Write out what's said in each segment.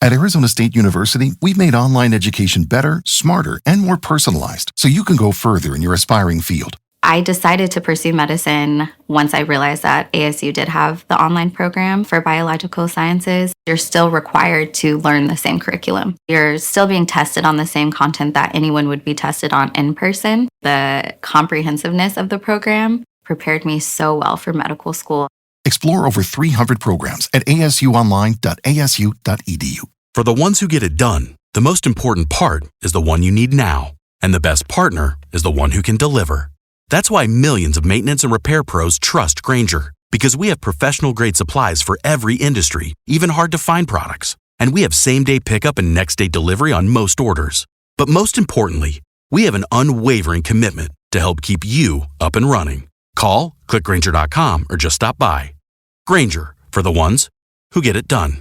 At Arizona State University, we've made online education better, smarter, and more personalized so you can go further in your aspiring field. I decided to pursue medicine once I realized that ASU did have the online program for biological sciences. You're still required to learn the same curriculum. You're still being tested on the same content that anyone would be tested on in person. The comprehensiveness of the program prepared me so well for medical school. Explore over 300 programs at asuonline.asu.edu. For the ones who get it done, the most important part is the one you need now. And the best partner is the one who can deliver. That's why millions of maintenance and repair pros trust Grainger. Because we have professional-grade supplies for every industry, even hard-to-find products. And we have same-day pickup and next-day delivery on most orders. But most importantly, we have an unwavering commitment to help keep you up and running. Call, click Grainger.com, or just stop by. Grainger, for the ones who get it done.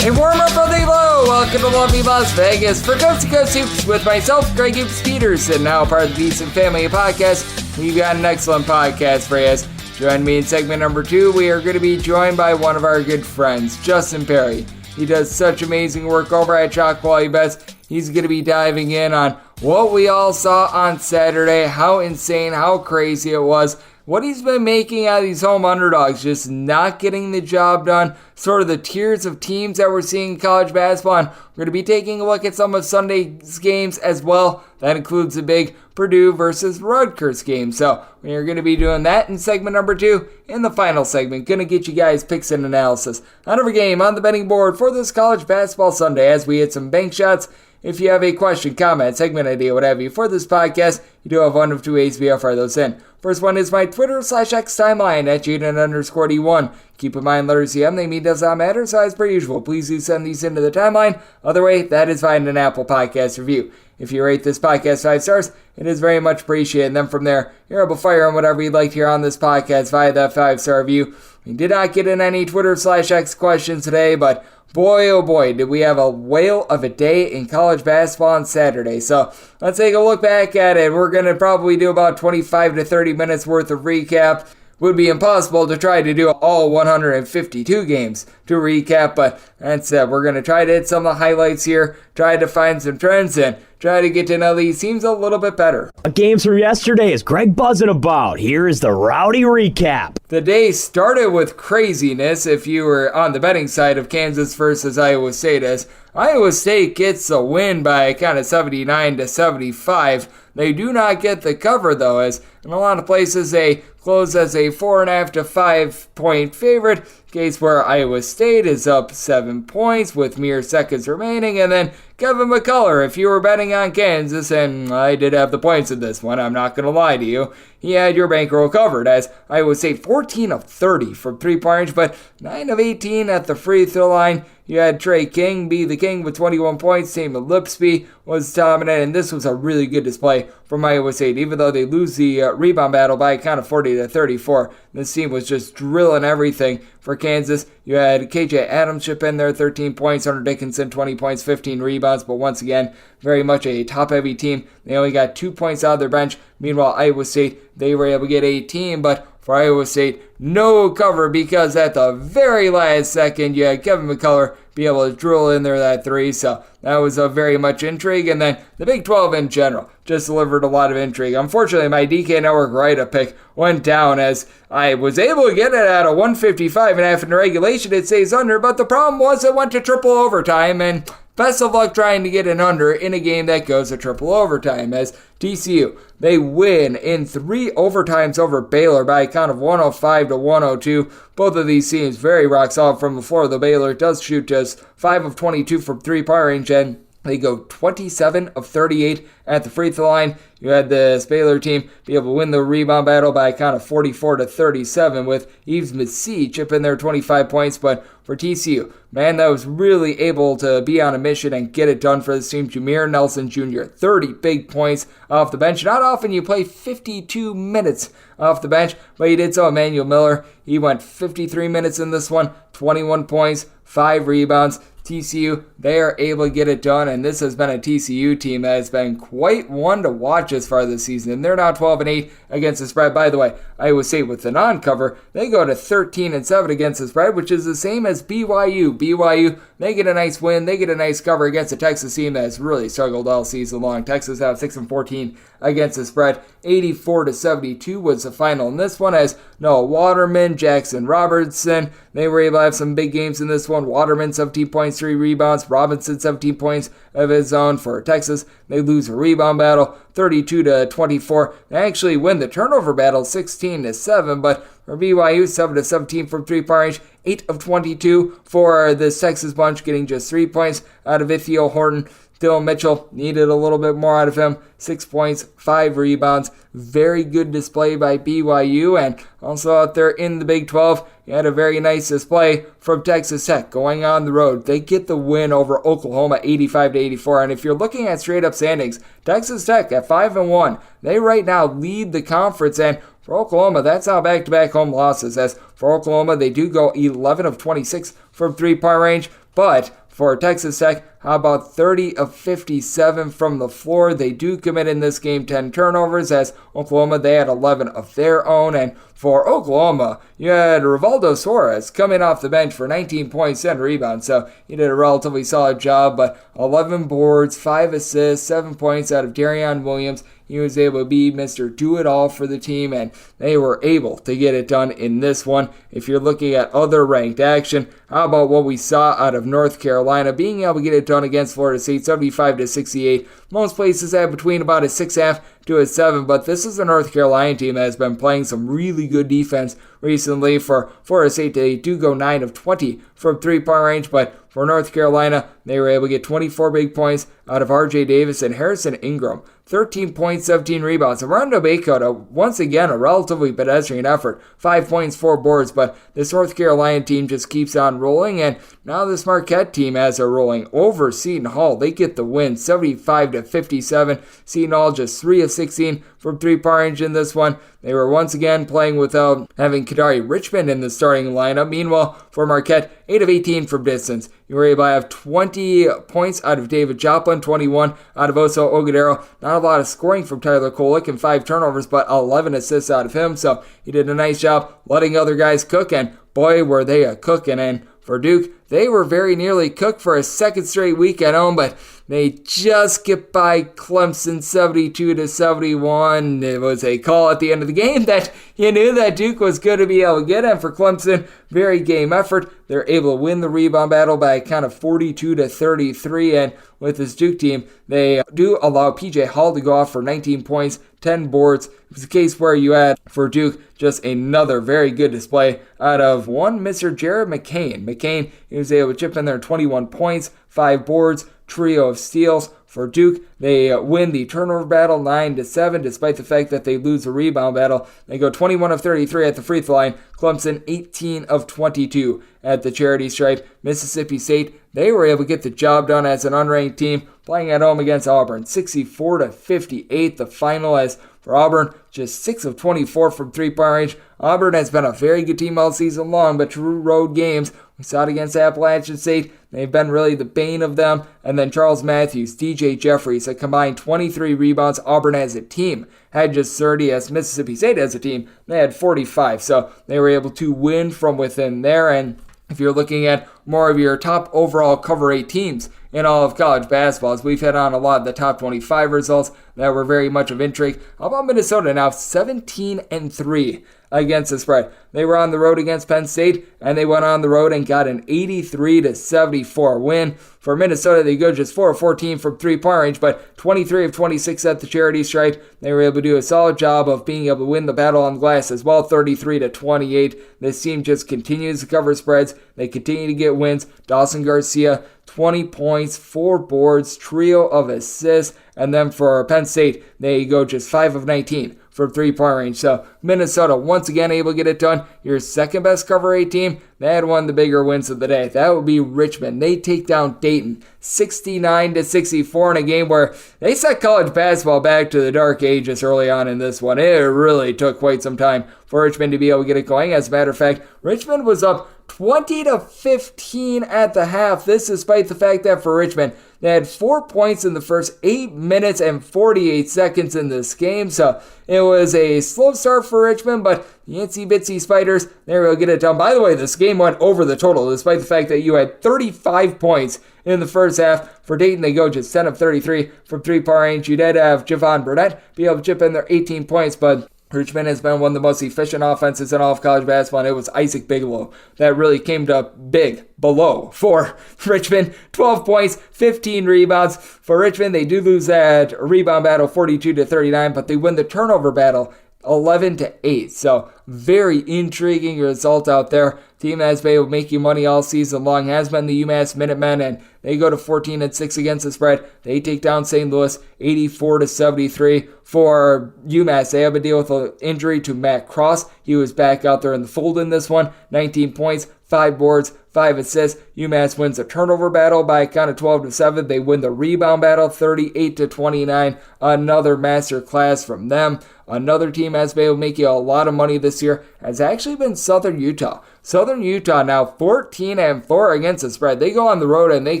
A warm up from the low. Welcome to lovely Las Vegas for Coast to Coast Hoops with myself, Greg Hoops Peterson, now part of the Decent Family Podcast. We've got an excellent podcast for you. Join me in segment number 2. We are going to be joined by one of our good friends, Justin Perri. He does such amazing work over at Chalk Quality Bets. He's going to be diving in on what we all saw on Saturday, how insane, how crazy it was, what he's been making out of these home underdogs, just not getting the job done, sort of the tiers of teams that we're seeing in college basketball. And we're going to be taking a look at some of Sunday's games as well. That includes the big Purdue versus Rutgers game. So we're going to be doing that in segment number 2. In the final segment, going to get you guys picks and analysis on every game on the betting board for this college basketball Sunday as we hit some bank shots. If you have a question, comment, segment idea, what have you for this podcast, you do have one of two ways to be able to fire those in. First one is my Twitter/X timeline at Jaden_D1. Keep in mind, letters CM, they mean does not matter, so as per usual, please do send these into the timeline. Other way, that is fine in an Apple Podcast review. If you rate this podcast 5 stars, it is very much appreciated. And then from there, you're able to fire on whatever you'd like to hear on this podcast via that 5-star review. We did not get in any Twitter/X questions today, but boy, oh boy, did we have a whale of a day in college basketball on Saturday. So let's take a look back at it. We're going to probably do about 25 to 30 minutes worth of recap. Would be impossible to try to do all 152 games to recap, but that's it. We're going to try to hit some of the highlights here, try to find some trends, and try to get to know these teams a little bit better. Games from yesterday is Greg buzzing about. Here is the rowdy recap. The day started with craziness if you were on the betting side of Kansas versus Iowa State, as Iowa State gets a win by kind of 79 to 75. They do not get the cover, though, as in a lot of places they close as a 4.5 to 5 point favorite. Case where Iowa State is up 7 points with mere seconds remaining. And then Kevin McCullough, if you were betting on Kansas, and I did have the points in this one, I'm not going to lie to you, he had your bankroll covered, as Iowa State 14 of 30 from 3-point range, but 9 of 18 at the free throw line. You had Trey King be the king with 21 points. Damon Lipsby was dominant, and this was a really good display from Iowa State. Even though they lose the rebound battle by kind of 40 to 34, this team was just drilling everything for Kansas. You had KJ Adams chip in there, 13 points. Hunter Dickinson, 20 points, 15 rebounds. But once again, very much a top-heavy team. They only got 2 points out of their bench. Meanwhile, Iowa State, they were able to get 18, but for Iowa State, no cover because at the very last second, you had Kevin McCullough be able to drill in there that 3. So that was a very much intrigue. And then the Big 12 in general just delivered a lot of intrigue. Unfortunately, my DK Network Write-Up pick went down as I was able to get it at a 155.5 in regulation. It stays under, but the problem was it went to triple overtime, and best of luck trying to get an under in a game that goes to triple overtime, as TCU, they win in 3 overtimes over Baylor by a count of 105 to 102. Both of these teams very rock solid from the floor. The Baylor does shoot just 5 of 22 from 3-point range, and they go 27 of 38 at the free throw line. You had this Baylor team be able to win the rebound battle by a count of 44 to 37 with Yves Messi chip in there 25 points. But for TCU, man, that was really able to be on a mission and get it done for this team. Jameer Nelson Jr., 30 big points off the bench. Not often you play 52 minutes off the bench, but he did so. Emmanuel Miller, he went 53 minutes in this one, 21 points, 5 rebounds. TCU, they are able to get it done, and this has been a TCU team that has been quite one to watch as far this season. And they're now 12-8 against the spread. By the way, Iowa State with the non-cover. They go to 13-7 against the spread, which is the same as BYU. BYU, they get a nice win. They get a nice cover against a Texas team that has really struggled all season long. Texas have 6-14 against the spread. 84-72 was the final in this one, as Noah Waterman, Jackson Robertson, they were able to have some big games in this one. Waterman, 17 points, 3 rebounds. Robinson, 17 points of his own for Texas. They lose a rebound battle, 32-24. They actually win the turnover battle, 16-7, but for BYU, 7-17 from 3-point range, 8 of 22 for this Texas bunch, getting just 3 points out of Ithiel Horton. Dylan Mitchell needed a little bit more out of him. 6 points, 5 rebounds. Very good display by BYU. And also out there in the Big 12, you had a very nice display from Texas Tech going on the road. They get the win over Oklahoma 85-84. And if you're looking at straight up standings, Texas Tech at 5-1. They right now lead the conference. And for Oklahoma, that's how back-to-back home losses. As for Oklahoma, they do go 11 of 26 from 3-point range. But for Texas Tech, how about 30 of 57 from the floor? They do commit in this game 10 turnovers, as Oklahoma, they had 11 of their own. And for Oklahoma, you had Rivaldo Suarez coming off the bench for 19 points and rebounds, so he did a relatively solid job, but 11 boards, 5 assists, 7 points out of Darion Williams. He was able to be Mr. Do-It-All for the team, and they were able to get it done in this one. If you're looking at other ranked action, how about what we saw out of North Carolina, being able to get it done against Florida State, 75-68. Most places have between about a 6.5 to a 7, but this is a North Carolina team that has been playing some really good defense recently. For Florida State, they do go 9 of 20 from 3-point range, but for North Carolina, they were able to get 24 big points out of R.J. Davis and Harrison Ingram. 13 points, 17 rebounds. Armando Bacot, once again, a relatively pedestrian effort. 5 points, 4 boards, but this North Carolina team just keeps on rolling, and now this Marquette team has a rolling over Seton Hall. They get the win, 75-57. Seton Hall just 3 of 16 from 3-point range in this one. They were once again playing without having Kadari Richmond in the starting lineup. Meanwhile, for Marquette, 8 of 18 from distance. You were able to have 20 points out of David Joplin, 21 out of Oso Ogudero. Not a lot of scoring from Tyler Kolek and 5 turnovers, but 11 assists out of him. So he did a nice job letting other guys cook, and boy, were they a cooking. And for Duke, they were very nearly cooked for a second straight week at home, but they just get by Clemson 72-71. It was a call at the end of the game that you knew that Duke was going to be able to get. And for Clemson, very game effort. They're able to win the rebound battle by a count of 42-33. And with this Duke team, they do allow PJ Hall to go off for 19 points, 10 boards. It was a case where you had, for Duke, just another very good display out of one Mr. Jared McCain. McCain, he was able to chip in there 21 points, 5 boards, trio of steals. For Duke, they win the turnover battle 9-7, despite the fact that they lose the rebound battle. They go 21 of 33 at the free throw line. Clemson, 18 of 22 at the charity stripe. Mississippi State, they were able to get the job done as an unranked team, playing at home against Auburn, 64-58, the final, as for Auburn, just 6 of 24 from 3-point range. Auburn has been a very good team all season long, but true road games, we saw it against Appalachian State. They've been really the bane of them. And then Charles Matthews, DJ Jeffries, a combined 23 rebounds. Auburn as a team had just 30, as Mississippi State as a team, they had 45. So they were able to win from within there. And if you're looking at more of your top overall cover 8 teams in all of college basketball, as we've hit on a lot of the top 25 results that were very much of intrigue. How about Minnesota now 17-3 against the spread? They were on the road against Penn State, and they went on the road and got an 83-74 win. For Minnesota, they go just 4 of 14 from 3-point range, but 23 of 26 at the charity stripe. They were able to do a solid job of being able to win the battle on the glass as well, 33-28. This team just continues to cover spreads. They continue to get wins. Dawson Garcia, 20 points, 4 boards, trio of assists. And then for Penn State, they go just 5 of 19 from 3-point range. So Minnesota once again able to get it done. Your second best cover 8 team, they had one of the bigger wins of the day. That would be Richmond. They take down Dayton 69-64 in a game where they set college basketball back to the dark ages early on in this one. It really took quite some time for Richmond to be able to get it going. As a matter of fact, Richmond was up 20-15 at the half. This despite the fact that for Richmond, They had 4 points in the first 8 minutes and 48 seconds in this game, so it was a slow start for Richmond, but the Itsy Bitsy Spiders, they were able to get it done. By the way, this game went over the total, despite the fact that you had 35 points in the first half. For Dayton, they go just 10 of 33 from three-point range. You did have Javon Burnett be able to chip in their 18 points, but Richmond has been one of the most efficient offenses in all of college basketball, and it was Isaac Bigelow that really came to big below for Richmond. 12 points, 15 rebounds. For Richmond, they do lose that rebound battle 42-39, but they win the turnover battle 11-8. So very intriguing result out there. Team has been able to make you money all season long has been the UMass Minutemen, and they go to 14-6 against the spread. They take down St. Louis 84-73. For UMass, they have a deal with an injury to Matt Cross. He was back out there in the fold in this one. 19 points, 5 boards, 5 assists. UMass wins the turnover battle by a count of 12-7. They win the rebound battle 38-29. Another master class from them. Another team has been able to make you a lot of money this year has actually been Southern Utah. Southern Utah now 14-4 against the spread. They go on the road and they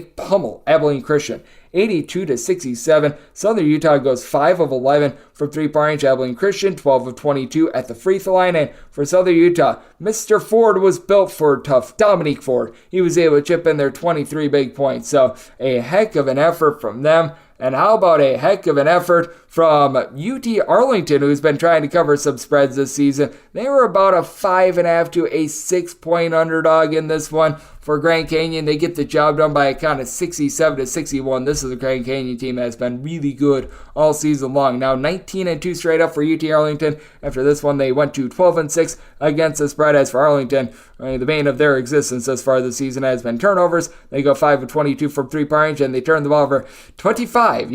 pummel Abilene Christian 82-67. Southern Utah goes 5 of 11 from three-point range. Abilene Christian 12 of 22 at the free throw line. And for Southern Utah, Mr. Ford was built for tough. Dominique Ford, he was able to chip in their 23 big points. So a heck of an effort from them. And how about a heck of an effort from UT Arlington, who's been trying to cover some spreads this season. They were about a 5.5 to a 6-point underdog in this one. For Grand Canyon, they get the job done by a count of 67-61. This is a Grand Canyon team that has been really good all season long. Now 19-2 straight up for UT Arlington. After this one, they went to 12-6 against the spread. As for Arlington, the bane of their existence thus far this season has been turnovers. They go 5 of 22 from three-point range, and they turn the ball over 25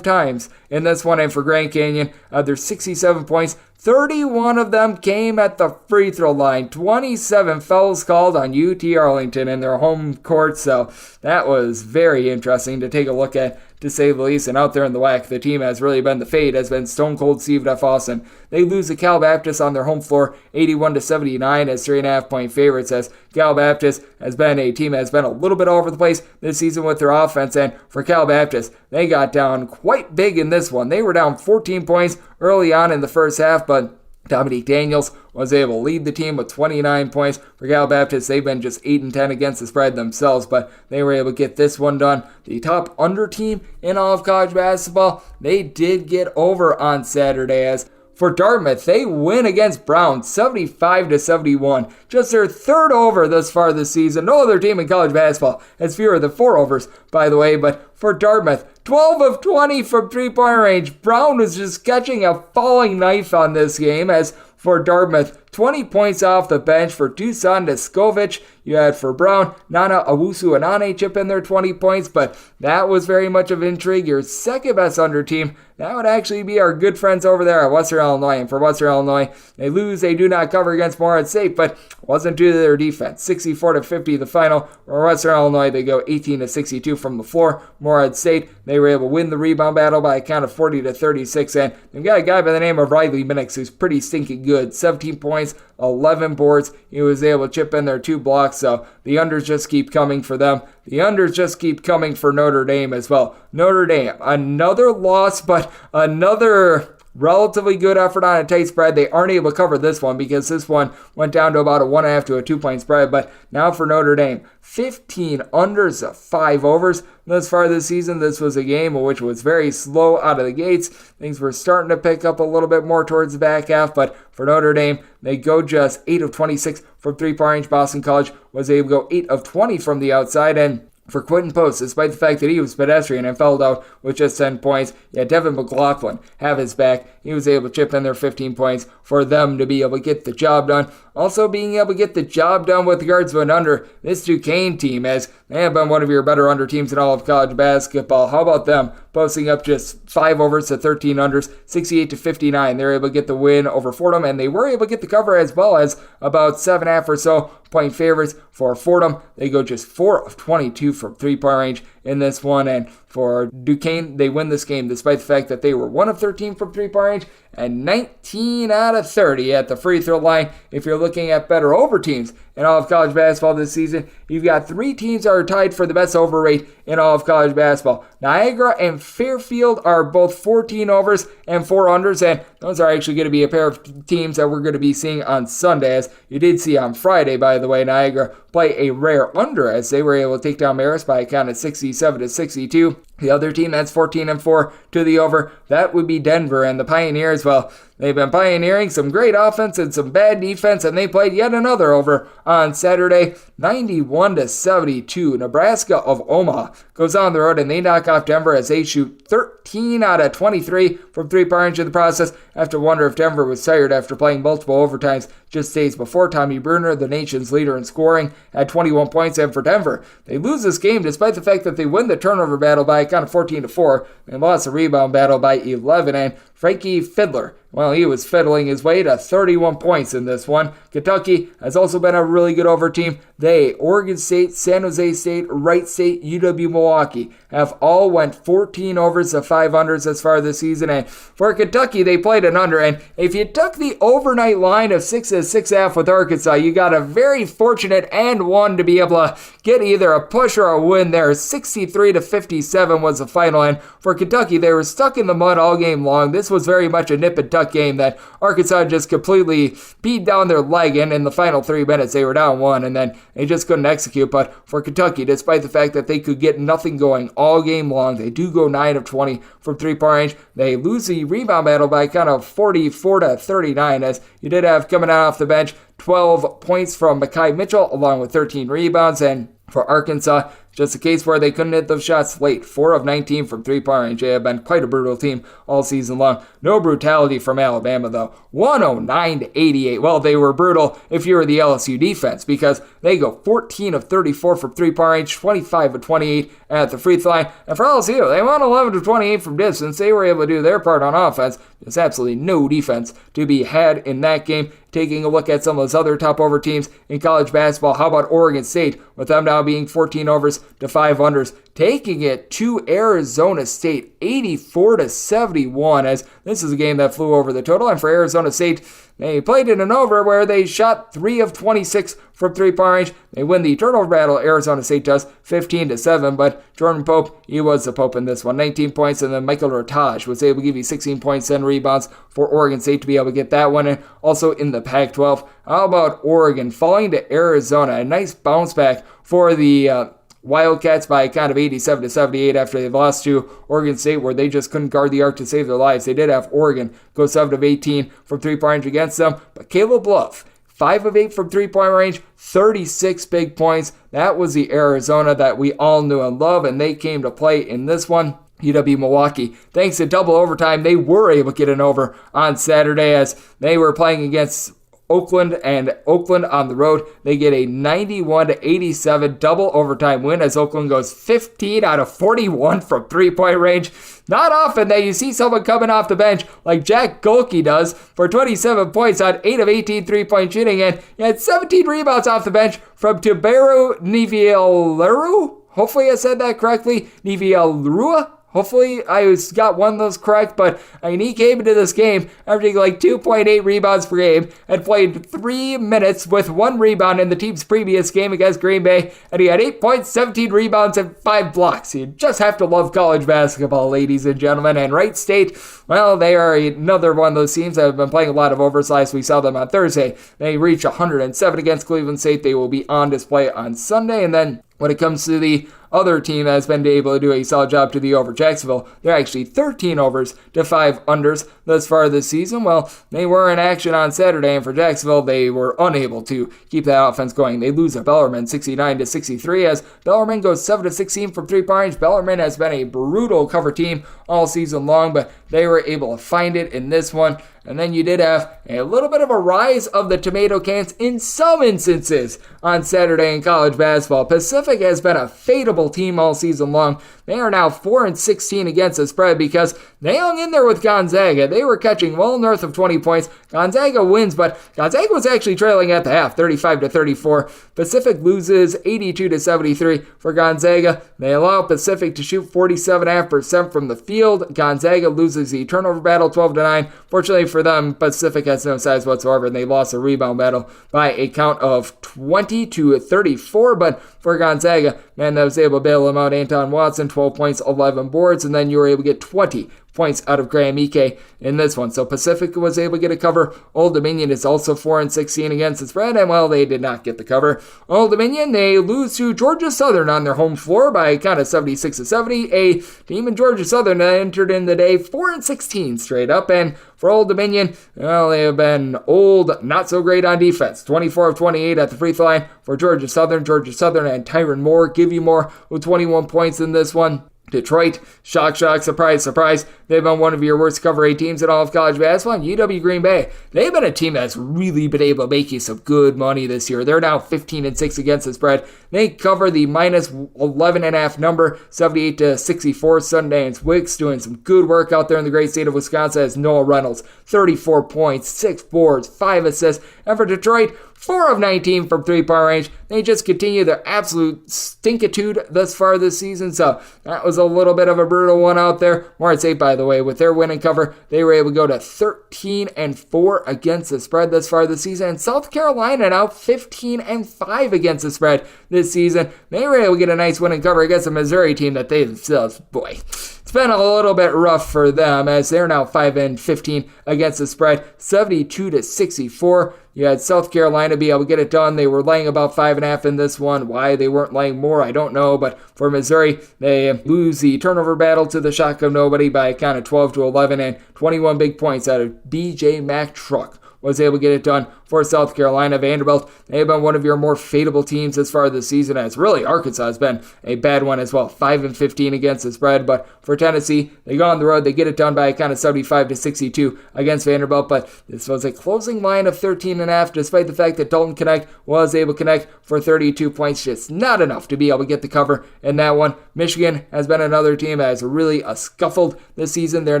times in this one. And for Grand Canyon, there's 67 points. 31 of them came at the free throw line. 27 fouls called on UT Arlington in their home court. So that was very interesting to take a look at, to say the least. And out there in the WAC, the team has really been the fade, has been Stone Cold Steve F. Austin. They lose to Cal Baptist on their home floor 81-79 as 3.5-point favorites, as Cal Baptist has been a team that has been a little bit all over the place this season with their offense. And for Cal Baptist, they got down quite big in this one. They were down 14 points early on in the first half, but Dominique Daniels was able to lead the team with 29 points. For Cal Baptist, they've been just 8-10 against the spread themselves, but they were able to get this one done. The top under team in all of college basketball, they did get over on Saturday. As for Dartmouth, they win against Brown 75-71. Just their third over thus far this season. No other team in college basketball has fewer than 4 overs, by the way. But for Dartmouth, 12 of 20 from three-point range. Brown was just catching a falling knife on this game. As for Dartmouth, 20 points off the bench for Dusan Deskovich. You had for Brown, Nana Owusu-Anane chip in their 20 points, but that was very much of intrigue. Your second best under team, that would actually be our good friends over there at Western Illinois. And for Western Illinois, they lose, they do not cover against Marist State, but wasn't due to their defense. 64-50 the final. For Western Illinois, they go 18-62 from the floor. Marist State, they were able to win the rebound battle by a count of 40-36, and they've got a guy by the name of Riley Minix who's pretty stinking good. 17 points, 11 boards. He was able to chip in their 2 blocks, so the unders just keep coming for them. The unders just keep coming for Notre Dame as well. Notre Dame, another loss, but another relatively good effort on a tight spread. They aren't able to cover this one because this one went down to about a 1.5 to a 2-point spread. But now for Notre Dame, 15 unders of 5 overs. Thus far this season, this was a game which was very slow out of the gates. Things were starting to pick up a little bit more towards the back half, but for Notre Dame, they go just 8 of 26 from three-point range. Boston College was able to go 8 of 20 from the outside, and for Quinton Post, despite the fact that he was pedestrian and fouled out with just 10 points, Devin McLaughlin have his back. He was able to chip in their 15 points for them to be able to get the job done. Also being able to get the job done with regards to an under, this Duquesne team, as they have been one of your better under teams in all of college basketball. How about them posting up just 5 overs to 13 unders, 68-59. They're able to get the win over Fordham, and they were able to get the cover as well, as about 7.5 or so point favorites for Fordham. They go just 4 of 22 from three-point range in this one. And For Duquesne, they win this game despite the fact that they were 1 of 13 from three-point range and 19 out of 30 at the free throw line. If you're looking at better over teams in all of college basketball this season, you've got 3 teams that are tied for the best over rate in all of college basketball. Niagara and Fairfield are both 14 overs and 4 unders, and those are actually going to be a pair of teams that we're going to be seeing on Sunday. As you did see on Friday, by the way, Niagara play a rare under as they were able to take down Marist by a count of 67-62. The other team that's 14 and 4 to the over, that would be Denver, and the Pioneers, well, they've been pioneering some great offense and some bad defense, and they played yet another over on Saturday, 91-72. Nebraska of Omaha goes on the road, and they knock off Denver as they shoot 13 out of 23 from three-point range in the process. I have to wonder if Denver was tired after playing multiple overtimes just days before. Tommy Bruner, the nation's leader in scoring, had 21 points, and for Denver, they lose this game despite the fact that they win the turnover battle by a count of 14-4 and lost the rebound battle by 11. And Frankie Fiddler, well, he was fiddling his way to 31 points in this one. Kentucky has also been a really good over team. They, Oregon State, San Jose State, Wright St, UW-Milwaukee have all went 14 overs to 5 unders as far this season. And for Kentucky, they played an under. And if you took the overnight line of 6 to 6.5 with Arkansas, you got a very fortunate and one to be able to get either a push or a win there. 63-57 was the final. And for Kentucky, they were stuck in the mud all game long. This was very much a nip and tuck game that Arkansas just completely beat down their leg in the final 3 minutes. They were down 1, and then they just couldn't execute. But for Kentucky, despite the fact that they could get nothing going all game long, they do go 9 of 20 from three-point range. They lose the rebound battle by kind of 44-39, as you did have coming out off the bench 12 points from Mekhi Mitchell along with 13 rebounds. And for Arkansas, just a case where they couldn't hit those shots late. 4 of 19 from three-point range. They have been quite a brutal team all season long. No brutality from Alabama, though. 109-88. Well, they were brutal if you were the LSU defense, because they go 14 of 34 from three-point range, 25 of 28 at the free throw line. And for LSU, they won 11 of 28 from distance. They were able to do their part on offense. There's absolutely no defense to be had in that game. Taking a look at some of those other top over teams in college basketball, how about Oregon State, with them now being 14 overs to 5 unders, taking it to Arizona State, 84-71, as this is a game that flew over the total. And for Arizona State, they played in an over where they shot 3 of 26 from three-point range. They win the turnover battle, Arizona State does, 15-7, but Jordan Pope, he was the Pope in this one. 19 points, and then Michael Rataj was able to give you 16 points and rebounds for Oregon State to be able to get that one. And also in the Pac-12, how about Oregon falling to Arizona? A nice bounce back for the Wildcats by a count of 87-78 after they lost to Oregon State, where they just couldn't guard the arc to save their lives. They did have Oregon go 7 of 18 from three-point range against them, but Caleb Love, 5 of 8 from three-point range, 36 big points. That was the Arizona that we all knew and love, and they came to play in this one. UW-Milwaukee, thanks to double overtime, they were able to get an over on Saturday as they were playing against Oakland, and Oakland on the road, they get a 91-87 double overtime win as Oakland goes 15 out of 41 from three-point range. Not often that you see someone coming off the bench like Jack Golke does for 27 points on 8 of 18 three-point shooting, and he had 17 rebounds off the bench from Tuberu Nivialeru. Hopefully I said that correctly. Nivialrua. Hopefully I got one of those correct, but I mean, he came into this game averaging like 2.8 rebounds per game and played 3 minutes with 1 rebound in the team's previous game against Green Bay, and he had 8 points, 17 rebounds, and 5 blocks. You just have to love college basketball, ladies and gentlemen. And Wright State, well, they are another one of those teams that have been playing a lot of oversized. We saw them on Thursday. They reached 107 against Cleveland State. They will be on display on Sunday, and then when it comes to the other team that has been able to do a solid job to the over, Jacksonville, they're actually 13 overs to 5 unders thus far this season. Well, they were in action on Saturday, and for Jacksonville, they were unable to keep that offense going. They lose to Bellarmine 69-63 as Bellarmine goes 7 of 16 from three-point range. Bellarmine has been a brutal cover team all season long, but they were able to find it in this one And then you did have a little bit of a rise of the tomato cans in some instances on Saturday in college basketball. Pacific has been a fadeable team all season long. They are now 4-16 against the spread because they hung in there with Gonzaga. They were catching well north of 20 points. Gonzaga wins, but Gonzaga was actually trailing at the half, 35-34. Pacific loses 82-73 for Gonzaga. They allow Pacific to shoot 47.5% from the field. Gonzaga loses the turnover battle 12-9. Fortunately for them, Pacific has no size whatsoever, and they lost a rebound battle by a count of 20-34. But for Gonzaga, man, that was able to bail them out. Anton Watson, 12 points, 11 boards, and then you were able to get 20 points out of Graham Ike in this one. So Pacific was able to get a cover. Old Dominion is also 4-16 against the spread, and well, they did not get the cover. Old Dominion, they lose to Georgia Southern on their home floor by a count of 76-70. A team in Georgia Southern that entered in the day 4-16 straight up, and for Old Dominion, well, they have been old, not so great on defense. 24 of 28 at the free throw line for Georgia Southern. Georgia Southern and Tyron Moore give you more with 21 points in this one. Detroit, shock, surprise, surprise. They've been one of your worst cover 8 teams in all of college basketball. And UW Green Bay, they've been a team that's really been able to make you some good money this year. They're now 15-6 against the spread. They cover the minus 11.5 number, 78-64. Sundance Wicks doing some good work out there in the great state of Wisconsin as Noah Reynolds, 34 points, 6 boards, 5 assists. And for Detroit, 4 of 19 from 3-point range. They just continue their absolute stinkitude thus far this season. So that was a little bit of a brutal one out there. Marist St, by the way, with their winning cover, they were able to go to 13-4 against the spread thus far this season. And South Carolina now 15-5 against the spread this season. They were able to get a nice winning cover against a Missouri team that they themselves, boy, it's been a little bit rough for them as they're now 5-15 against the spread, 72-64. You had South Carolina be able to get it done. They were laying about 5.5 in this one. Why they weren't laying more, I don't know. But for Missouri, they lose the turnover battle to the shock of nobody by a count of 12-11 and 21 big points out of BJ Mack Truck was able to get it done for South Carolina. Vanderbilt, they have been one of your more fadeable teams as far as the season, as really Arkansas has been a bad one as well, 5-15 against the spread. But for Tennessee, they go on the road, they get it done by a count of 75-62 against Vanderbilt. But this was a closing line of 13.5, despite the fact that Dalton Knecht was able to connect for 32 points, just not enough to be able to get the cover in that one. Michigan has been another team that has really scuffled this season. They're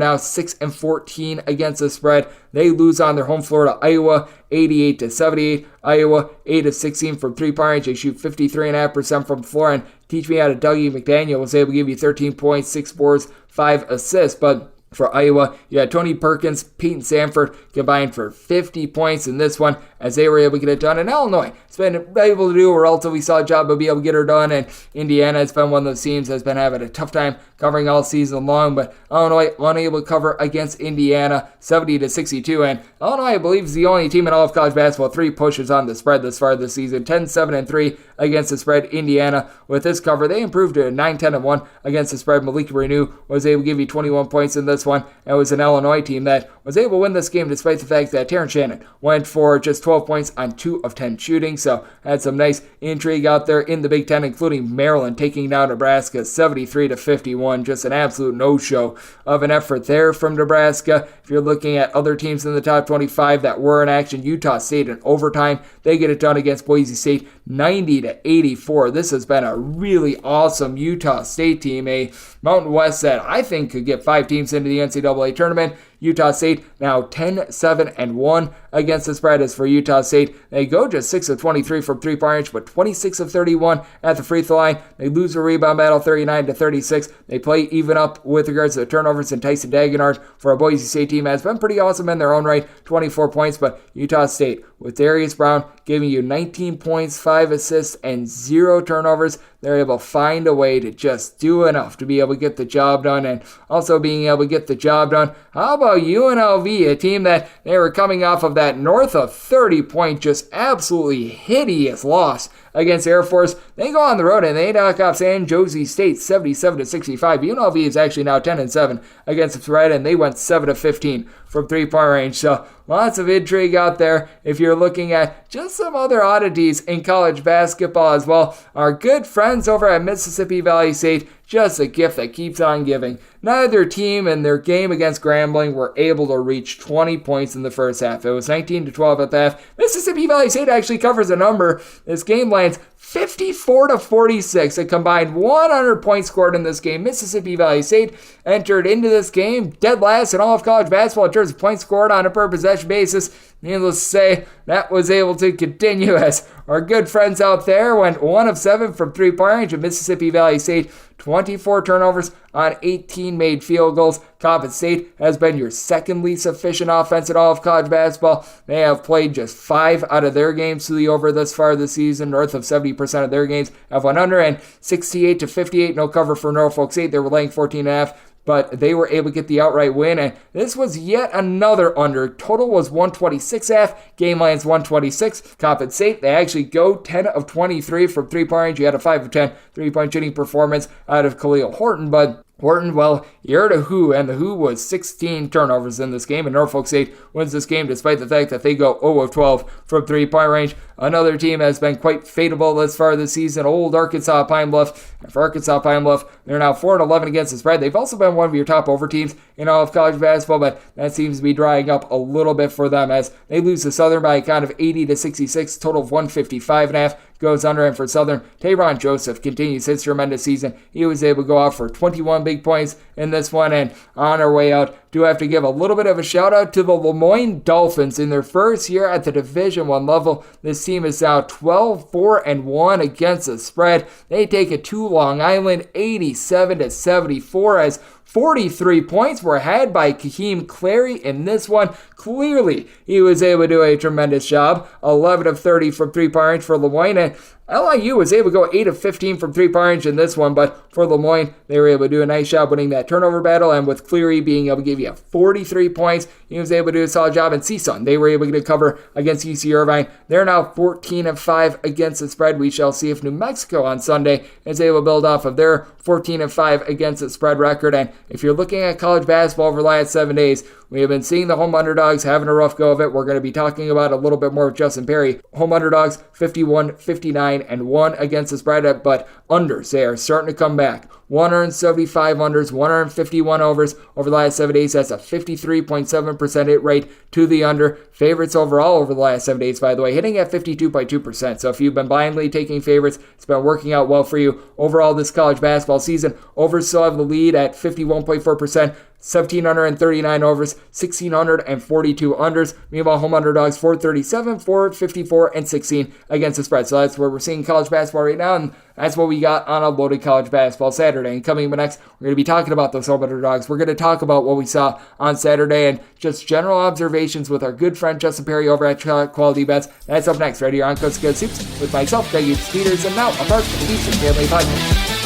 now 6-14 against the spread. They lose on their home floor to Iowa, 88-78. Iowa, 8-16 from 3-point range. They shoot 53.5% from the floor. And teach me how to Dougie McDaniel was able to give you 13 points, 6 boards, 5 assists. But for Iowa, you had Tony Perkins, Peyton Sanford combined for 50 points in this one as they were able to get it done. And Illinois has been able to do a relatively solid job of being able to get her done. And Indiana has been one of those teams that's been having a tough time covering all season long. But Illinois unable to cover against Indiana, 70-62. And Illinois, I believe, is the only team in all of college basketball 3 pushes on the spread this far this season, 10-7-3 against the spread. Indiana, with this cover, they improved to 9-10-1 against the spread. Malika Renew was able to give you 21 points in this one. It was an Illinois team that was able to win this game despite the fact that Terrence Shannon went for just 12 points on 2 of 10 shooting. So had some nice intrigue out there in the Big Ten, including Maryland taking down Nebraska 73-51. Just an absolute no-show of an effort there from Nebraska. If you're looking at other teams in the top 25 that were in action, Utah State in overtime, they get it done against Boise State 90-84. This has been a really awesome Utah State team, a Mountain West that I think could get 5 teams into the NCAA tournament. Utah State now 10-7-1 against the spread. As for Utah State, they go just 6 of 23 from 3-point range, but 26 of 31 at the free throw line. They lose a rebound battle 39-36. They play even up with regards to the turnovers, and Tyson Dagenard for a Boise State team has been pretty awesome in their own right, 24 points. But Utah State, with Darius Brown giving you 19 points, 5 assists, and 0 turnovers, they're able to find a way to just do enough to be able to get the job done. And also being able to get the job done, how about UNLV, a team that they were coming off of that north of 30-point, just absolutely hideous loss against Air Force. They go on the road and they knock off San Jose State 77-65. UNLV is actually now 10-7 against the spread, and they went 7-15 from 3-point range. So lots of intrigue out there. If you're looking at just some other oddities in college basketball as well, our good friends over at Mississippi Valley State just a gift that keeps on giving. Neither team in their game against Grambling were able to reach 20 points in the first half. It was 19-12 at the half. Mississippi Valley State actually covers a number. This game lands 54-46, a combined 100 points scored in this game. Mississippi Valley State entered into this game dead last in all of college basketball in terms of points scored on a per possession basis. Needless to say, that was able to continue as our good friends out there went 1 of 7 from three-point range, and Mississippi Valley State 24 turnovers on 18 made field goals. Coppin State has been your second least efficient offense in all of college basketball. They have played just 5 out of their games to the over thus far this season. North of 70% of their games have went under, and 68-58, no cover for Norfolk State. They were laying 14.5. But they were able to get the outright win, and this was yet another under. Total was 126.5. Game lands 126. Coppin State, they actually go 10 of 23 from three-point range. You had a 5 of 10 three-point shooting performance out of Khalil Horton, but Horton, well, you heard of Who, and the Who was 16 turnovers in this game, and Norfolk State wins this game despite the fact that they go 0 of 12 from three-point range. Another team has been quite fadeable thus far this season, old Arkansas Pine Bluff. And for Arkansas Pine Bluff, they're now 4-11 against the spread. They've also been one of your top over teams in all of college basketball, but that seems to be drying up a little bit for them as they lose to Southern by a count of 80-66, total of 155.5. Goes under, and for Southern, Tayron Joseph continues his tremendous season. He was able to go out for 21 big points in this one, and on our way out, do have to give a little bit of a shout out to the Lemoyne Dolphins in their first year at the Division I level. This team is now 12-4-1 against the spread. They take it to Long Island 87-74 as 43 points were had by Kaheem Clary in this one. Clearly, he was able to do a tremendous job. 11 of 30 from three-point range for Lemoyne, and LIU was able to go 8 of 15 from three-point range in this one, but for Lemoyne, they were able to do a nice job winning that turnover battle, and with Cleary being able to give you 43 points, he was able to do a solid job. In CSUN, they were able to cover against UC Irvine. They're now 14 of 5 against the spread. We shall see if New Mexico on Sunday is able to build off of their 14 of 5 against the spread record, and if you're looking at college basketball over the last 7 days, we have been seeing the home underdogs having a rough go of it. We're going to be talking about a little bit more with Justin Perri. Home underdogs 51-59-1 against the spread, but unders, they are starting to come back. 175 unders, 151 overs over the last 7 days. That's a 53.7% hit rate to the under. Favorites overall over the last 7 days, by the way, hitting at 52.2%. So if you've been blindly taking favorites, it's been working out well for you. Overall, this college basketball season, overs still have the lead at 51.4%. 1,739 overs, 1,642 unders. Meanwhile, home underdogs 437, 454, and 16 against the spread. So that's where we're seeing college basketball right now, and that's what we got on a loaded college basketball Saturday. And coming up next, we're going to be talking about those home underdogs. We're going to talk about what we saw on Saturday and just general observations with our good friend Justin Perri over at Quality Bets. That's up next right here on Coast to Coast Hoops with myself, Greg Peters, and now a part of the Houston Family Podcast.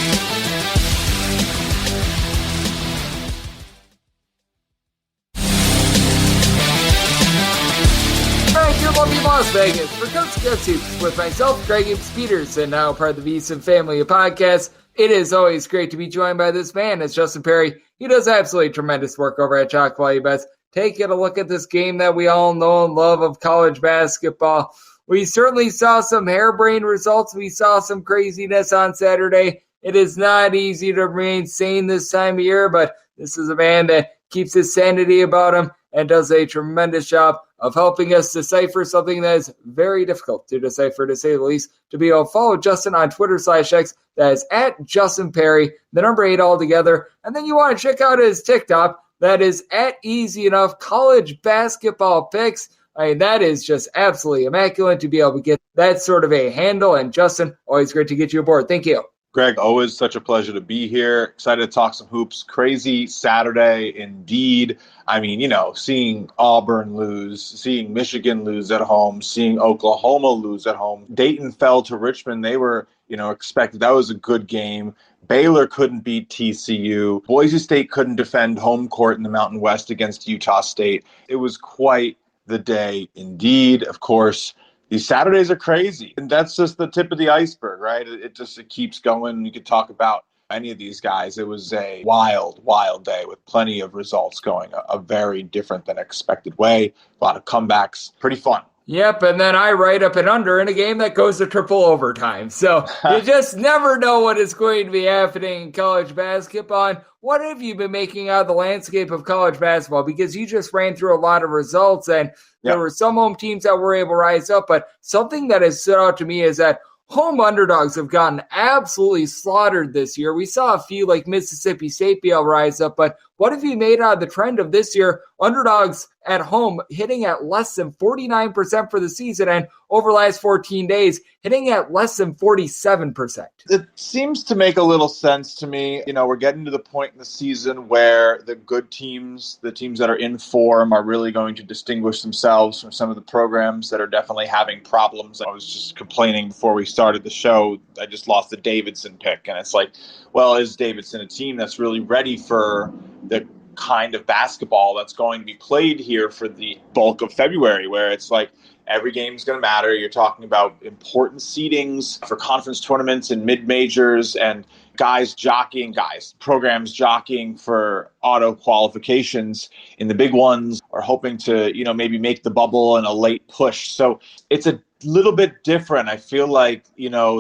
Las Vegas for Coast to Coast Hoops with myself, Greg Peters, and now part of the VSiN Family Podcast. It is always great to be joined by this man, as Justin Perri. He does absolutely tremendous work over at Chalk Quality Bets. Taking a look at this game that we all know and love of college basketball. We certainly saw some harebrained results. We saw some craziness on Saturday. It is not easy to remain sane this time of year, but this is a man that keeps his sanity about him and does a tremendous job of helping us decipher something that is very difficult to decipher, to say the least. To be able to follow Justin on Twitter/X, that is at Justin Perri, the number 8 altogether. And then you want to check out his TikTok, that is at Easy Enough College Basketball Picks. I mean, that is just absolutely immaculate to be able to get that sort of a handle. And Justin, always great to get you aboard. Thank you. Greg, always such a pleasure to be here. Excited to talk some hoops. Crazy Saturday indeed. I mean, seeing Auburn lose, seeing Michigan lose at home, seeing Oklahoma lose at home. Dayton fell to Richmond. They were, expected. That was a good game. Baylor couldn't beat TCU. Boise State couldn't defend home court in the Mountain West against Utah State. It was quite the day indeed. Of course, these Saturdays are crazy, and that's just the tip of the iceberg, right? It keeps going. You could talk about any of these guys. It was a wild, wild day with plenty of results going a very different than expected way. A lot of comebacks. Pretty fun. Yep, and then I write up an under in a game that goes to triple overtime. So you just never know what is going to be happening in college basketball. And what have you been making out of the landscape of college basketball? Because you just ran through a lot of results, and there were some home teams that were able to rise up. But something that has stood out to me is that home underdogs have gotten absolutely slaughtered this year. We saw a few like Mississippi State be able to rise up, but what have you made out of the trend of this year? Underdogs at home hitting at less than 49% for the season, and over the last 14 days hitting at less than 47%. It seems to make a little sense to me. We're getting to the point in the season where the good teams, the teams that are in form, are really going to distinguish themselves from some of the programs that are definitely having problems. I was just complaining before we started the show. I just lost the Davidson pick, and it's like, well, is Davidson a team that's really ready for the kind of basketball that's going to be played here for the bulk of February, where it's like every game is going to matter? You're talking about important seedings for conference tournaments and mid-majors, and programs jockeying for auto qualifications in the big ones, or hoping to, maybe make the bubble in a late push. So it's a little bit different. I feel like,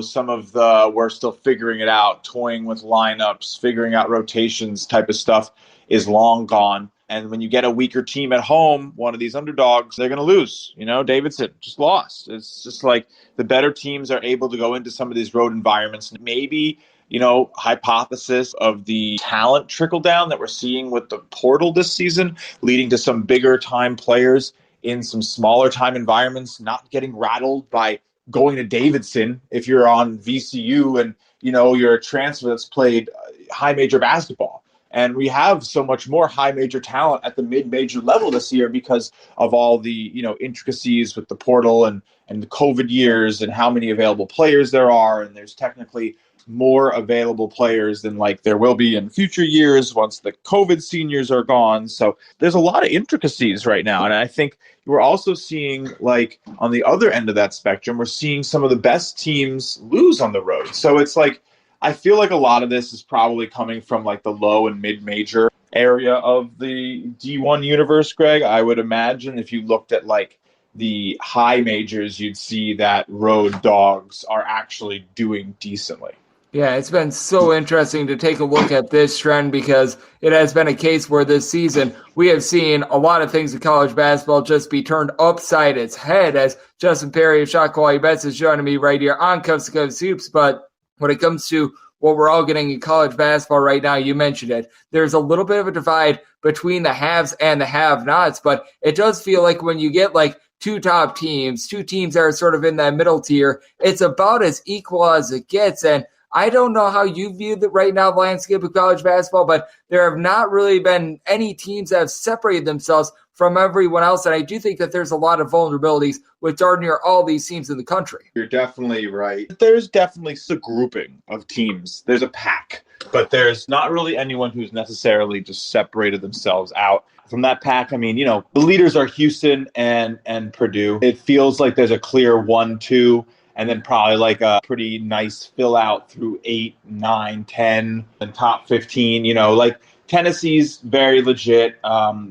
some of we're still figuring it out, toying with lineups, figuring out rotations type of stuff is long gone. And when you get a weaker team at home, one of these underdogs, they're going to lose. Davidson just lost. It's just like the better teams are able to go into some of these road environments. Maybe, hypothesis of the talent trickle down that we're seeing with the portal this season, leading to some bigger time players in some smaller time environments not getting rattled by going to Davidson if you're on VCU and, you're a transfer that's played high major basketball. And we have so much more high major talent at the mid-major level this year because of all the, intricacies with the portal and the COVID years and how many available players there are. And there's technically more available players than like there will be in future years once the COVID seniors are gone. So there's a lot of intricacies right now. And I think we're also seeing, like, on the other end of that spectrum, we're seeing some of the best teams lose on the road. So it's like, I feel like a lot of this is probably coming from like the low and mid-major area of the D1 universe, Greg. I would imagine if you looked at like the high majors, you'd see that road dogs are actually doing decently. Yeah, it's been so interesting to take a look at this trend, because it has been a case where this season we have seen a lot of things in college basketball just be turned upside its head, as Justin Perri of Shot Quality Bets is joining me right here on Cups to Cups Hoops. But when it comes to what we're all getting in college basketball right now, you mentioned it, there's a little bit of a divide between the haves and the have-nots, but it does feel like when you get like two top teams, two teams that are sort of in that middle tier, it's about as equal as it gets. And I don't know how you view the right now landscape of college basketball, but there have not really been any teams that have separated themselves from everyone else. And I do think that there's a lot of vulnerabilities with darn near all these teams in the country. You're definitely right. There's definitely a grouping of teams. There's a pack, but there's not really anyone who's necessarily just separated themselves out from that pack. I mean, the leaders are Houston and Purdue. It feels like there's a clear 1-2. And then probably like a pretty nice fill out through 8, 9, 10, and top 15. Like Tennessee's very legit,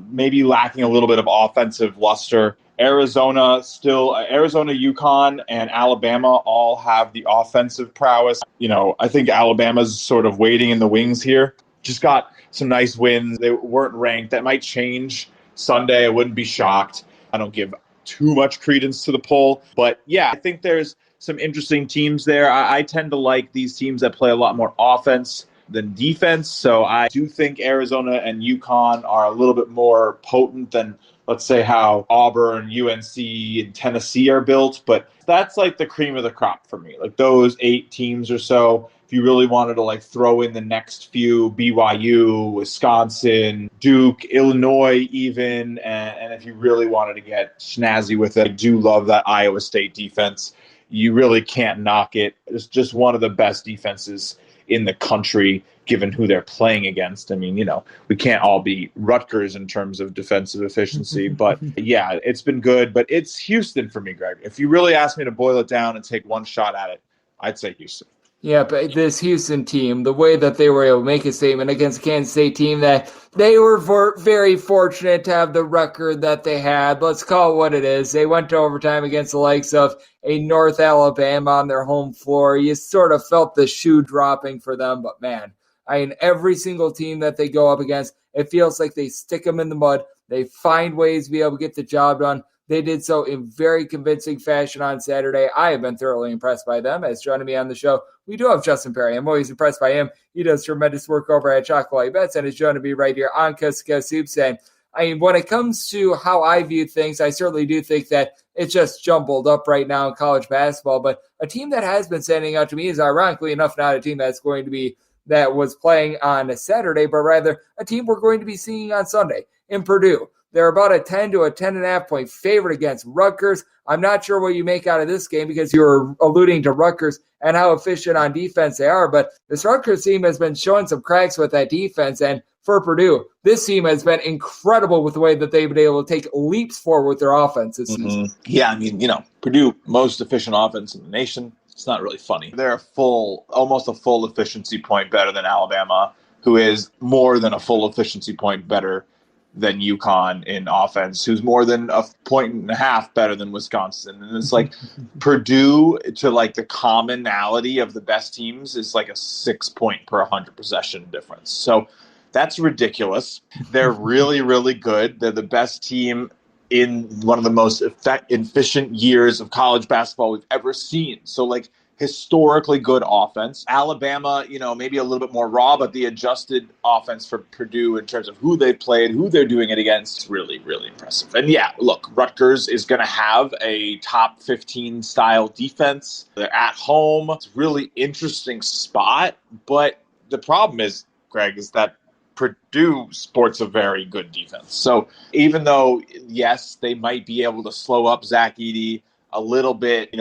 maybe lacking a little bit of offensive luster. Arizona, UConn, and Alabama all have the offensive prowess. I think Alabama's sort of waiting in the wings here. Just got some nice wins. They weren't ranked. That might change Sunday. I wouldn't be shocked. I don't give too much credence to the poll. But yeah, I think there's some interesting teams there. I tend to like these teams that play a lot more offense than defense. So I do think Arizona and UConn are a little bit more potent than, let's say, how Auburn, UNC, and Tennessee are built. But that's like the cream of the crop for me. Like those 8 teams or so. If you really wanted to like throw in the next few, BYU, Wisconsin, Duke, Illinois even, and if you really wanted to get snazzy with it, I do love that Iowa State defense. You really can't knock it. It's just one of the best defenses in the country, given who they're playing against. I mean, we can't all be Rutgers in terms of defensive efficiency, but yeah, it's been good. But it's Houston for me, Greg. If you really ask me to boil it down and take one shot at it, I'd say Houston. Yeah, but this Houston team, the way that they were able to make a statement against a Kansas State team that they were very fortunate to have the record that they had. Let's call it what it is. They went to overtime against the likes of a North Alabama on their home floor. You sort of felt the shoe dropping for them, but man, I mean, every single team that they go up against, it feels like they stick them in the mud. They find ways to be able to get the job done. They did so in very convincing fashion on Saturday. I have been thoroughly impressed by them. As joining me on the show, we do have Justin Perri. I'm always impressed by him. He does tremendous work over at Chocolate Bets and is joining me right here on Coast to Coast Hoops. And I mean, when it comes to how I view things, I certainly do think that it's just jumbled up right now in college basketball. But a team that has been standing out to me is, ironically enough, not a team that's going to be that was playing on a Saturday, but rather a team we're going to be seeing on Sunday in Purdue. They're about a 10 to a 10.5 point favorite against Rutgers. I'm not sure what you make out of this game because you were alluding to Rutgers and how efficient on defense they are, but this Rutgers team has been showing some cracks with that defense, and for Purdue, this team has been incredible with the way that they've been able to take leaps forward with their offense this season. Yeah, I mean, Purdue, most efficient offense in the nation. It's not really funny. They're almost a full efficiency point better than Alabama, who is more than a full efficiency point better than UConn in offense, who's more than a point and a half better than Wisconsin. And it's like Purdue, to like the commonality of the best teams, is like a 6 point per 100 possession difference. So that's ridiculous. They're really, really good. They're the best team in one of the most efficient years of college basketball we've ever seen. So like historically good offense. Alabama, maybe a little bit more raw, but the adjusted offense for Purdue in terms of who they played, who they're doing it against, really, really impressive. And yeah, look, Rutgers is going to have a top 15 style defense. They're at home. It's a really interesting spot. But the problem is, Greg, is that Purdue sports a very good defense. So even though, yes, they might be able to slow up Zach Edey a little bit,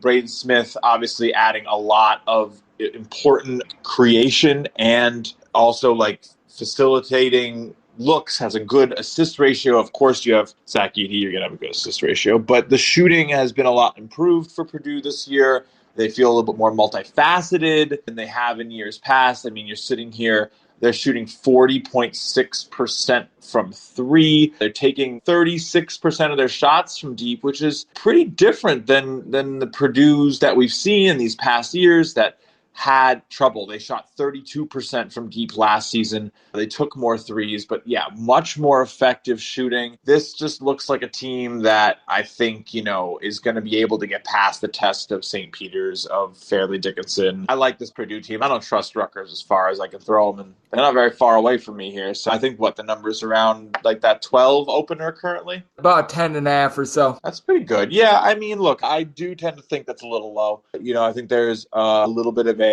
Braden Smith obviously adding a lot of important creation and also like facilitating looks, has a good assist ratio. Of course, you have Zach Edey, you're going to have a good assist ratio. But the shooting has been a lot improved for Purdue this year. They feel a little bit more multifaceted than they have in years past. I mean, you're sitting here, they're shooting 40.6% from three. They're taking 36% of their shots from deep, which is pretty different than the Purdue's that we've seen in these past years that had trouble. They shot 32% from deep last season. They took more threes, but yeah, much more effective shooting. This just looks like a team that I think, is going to be able to get past the test of St. Peter's, of Fairleigh Dickinson. I like this Purdue team. I don't trust Rutgers as far as I can throw them, and they're not very far away from me here. So I think the number's around like that 12 opener currently? About 10.5 or so. That's pretty good. Yeah, I mean, look, I do tend to think that's a little low. I think there's a little bit of a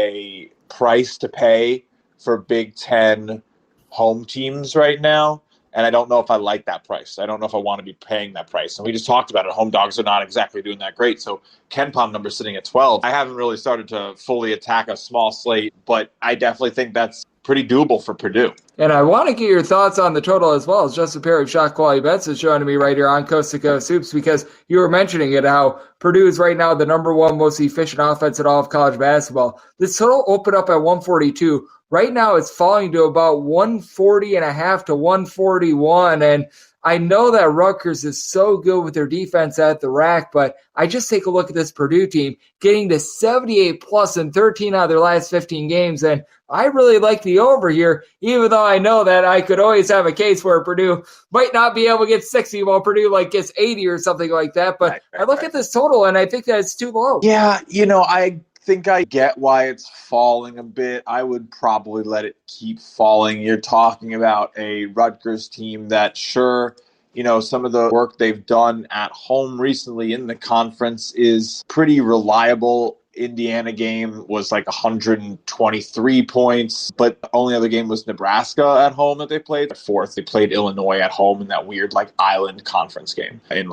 price to pay for Big Ten home teams right now. And I don't know if I like that price. I don't know if I want to be paying that price. And we just talked about it. Home dogs are not exactly doing that great. So KenPom number sitting at 12. I haven't really started to fully attack a small slate, but I definitely think that's pretty doable for Purdue. And I want to get your thoughts on the total as well, as Justin Perri of Shot Quality Bets is joining me right here on Coast to Coast Hoops, because you were mentioning it, how Purdue is right now the number one most efficient offense in all of college basketball. This total opened up at 142. Right now it's falling to about 140.5 to 141. And I know that Rutgers is so good with their defense at the rack, but I just take a look at this Purdue team getting to 78 plus in 13 out of their last 15 games. And I really like the over here, even though I know that I could always have a case where Purdue might not be able to get 60 while Purdue gets 80 or something like that. But I look at this total and I think that it's too low. Yeah, I think I get why it's falling a bit. I would probably let it keep falling. You're talking about a Rutgers team that, sure, some of the work they've done at home recently in the conference is pretty reliable. Indiana game was like 123 points, but the only other game was Nebraska at home that they played. Fourth, they played Illinois at home in that weird island conference game in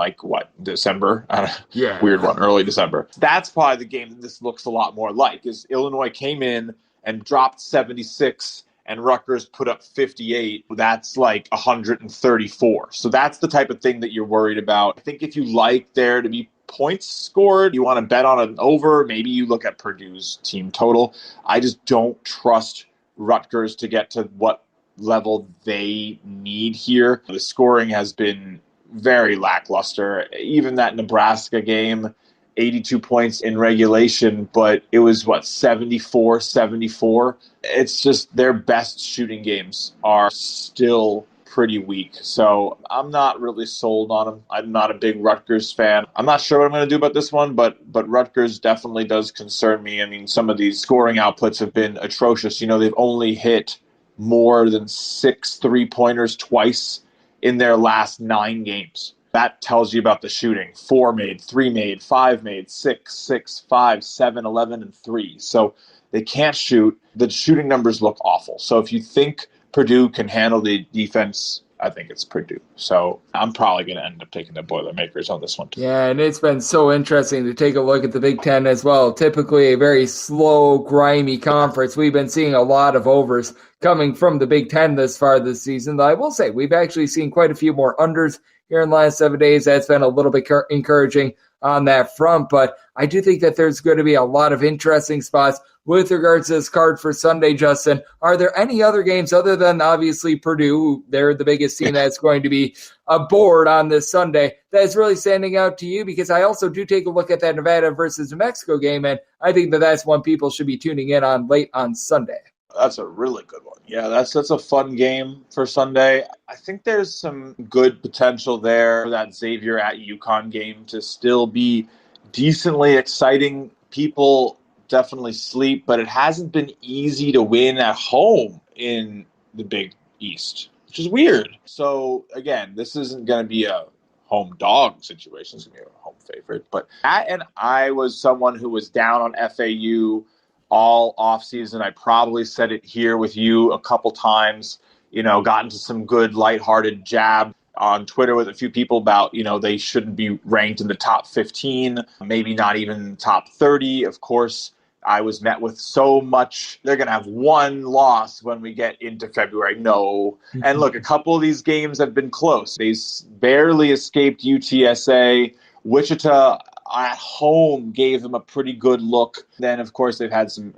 December? Yeah. Weird one, early December. That's probably the game that this looks a lot more like, is Illinois came in and dropped 76 and Rutgers put up 58. That's 134. So that's the type of thing that you're worried about. I think if you like there to be points scored, you want to bet on an over, maybe you look at Purdue's team total. I just don't trust Rutgers to get to what level they need here. The scoring has been very lackluster. Even that Nebraska game, 82 points in regulation, but it was 74-74. It's just their best shooting games are still pretty weak. So I'm not really sold on them. I'm not a big Rutgers fan. I'm not sure what I'm going to do about this one, but Rutgers definitely does concern me. I mean, some of these scoring outputs have been atrocious. They've only hit more than 6 3-pointers twice in their last 9 games. That tells you about the shooting. 4 made, 3 made, 5 made, 6, 6, 5, 7, 11, and 3. So they can't shoot. The shooting numbers look awful. So if you think Purdue can handle the defense, I think it's Purdue. So I'm probably going to end up taking the Boilermakers on this one too. Yeah, and it's been so interesting to take a look at the Big Ten as well. Typically a very slow, grimy conference. We've been seeing a lot of overs coming from the Big Ten this far this season. Though I will say we've actually seen quite a few more unders here in the last 7 days. That's been a little bit encouraging on that front. But I do think that there's going to be a lot of interesting spots with regards to this card for Sunday, Justin. Are there any other games other than obviously Purdue? They're the biggest team that's going to be aboard on this Sunday that is really standing out to you? Because I also do take a look at that Nevada versus New Mexico game, and I think that that's one people should be tuning in on late on Sunday. That's a really good one. Yeah, that's a fun game for Sunday. I think there's some good potential there for that Xavier at UConn game to still be decently exciting. People definitely sleep, but it hasn't been easy to win at home in the Big East, which is weird. So, again, this isn't going to be a home dog situation. It's going to be a home favorite. But I was someone who was down on FAU all offseason. I probably said it here with you a couple times, got into some good lighthearted jab on Twitter with a few people about, they shouldn't be ranked in the top 15, maybe not even top 30. Of course, I was met with so much, they're going to have one loss when we get into February. No. And look, a couple of these games have been close. They barely escaped UTSA. Wichita at home gave them a pretty good look. Then, of course, they've had some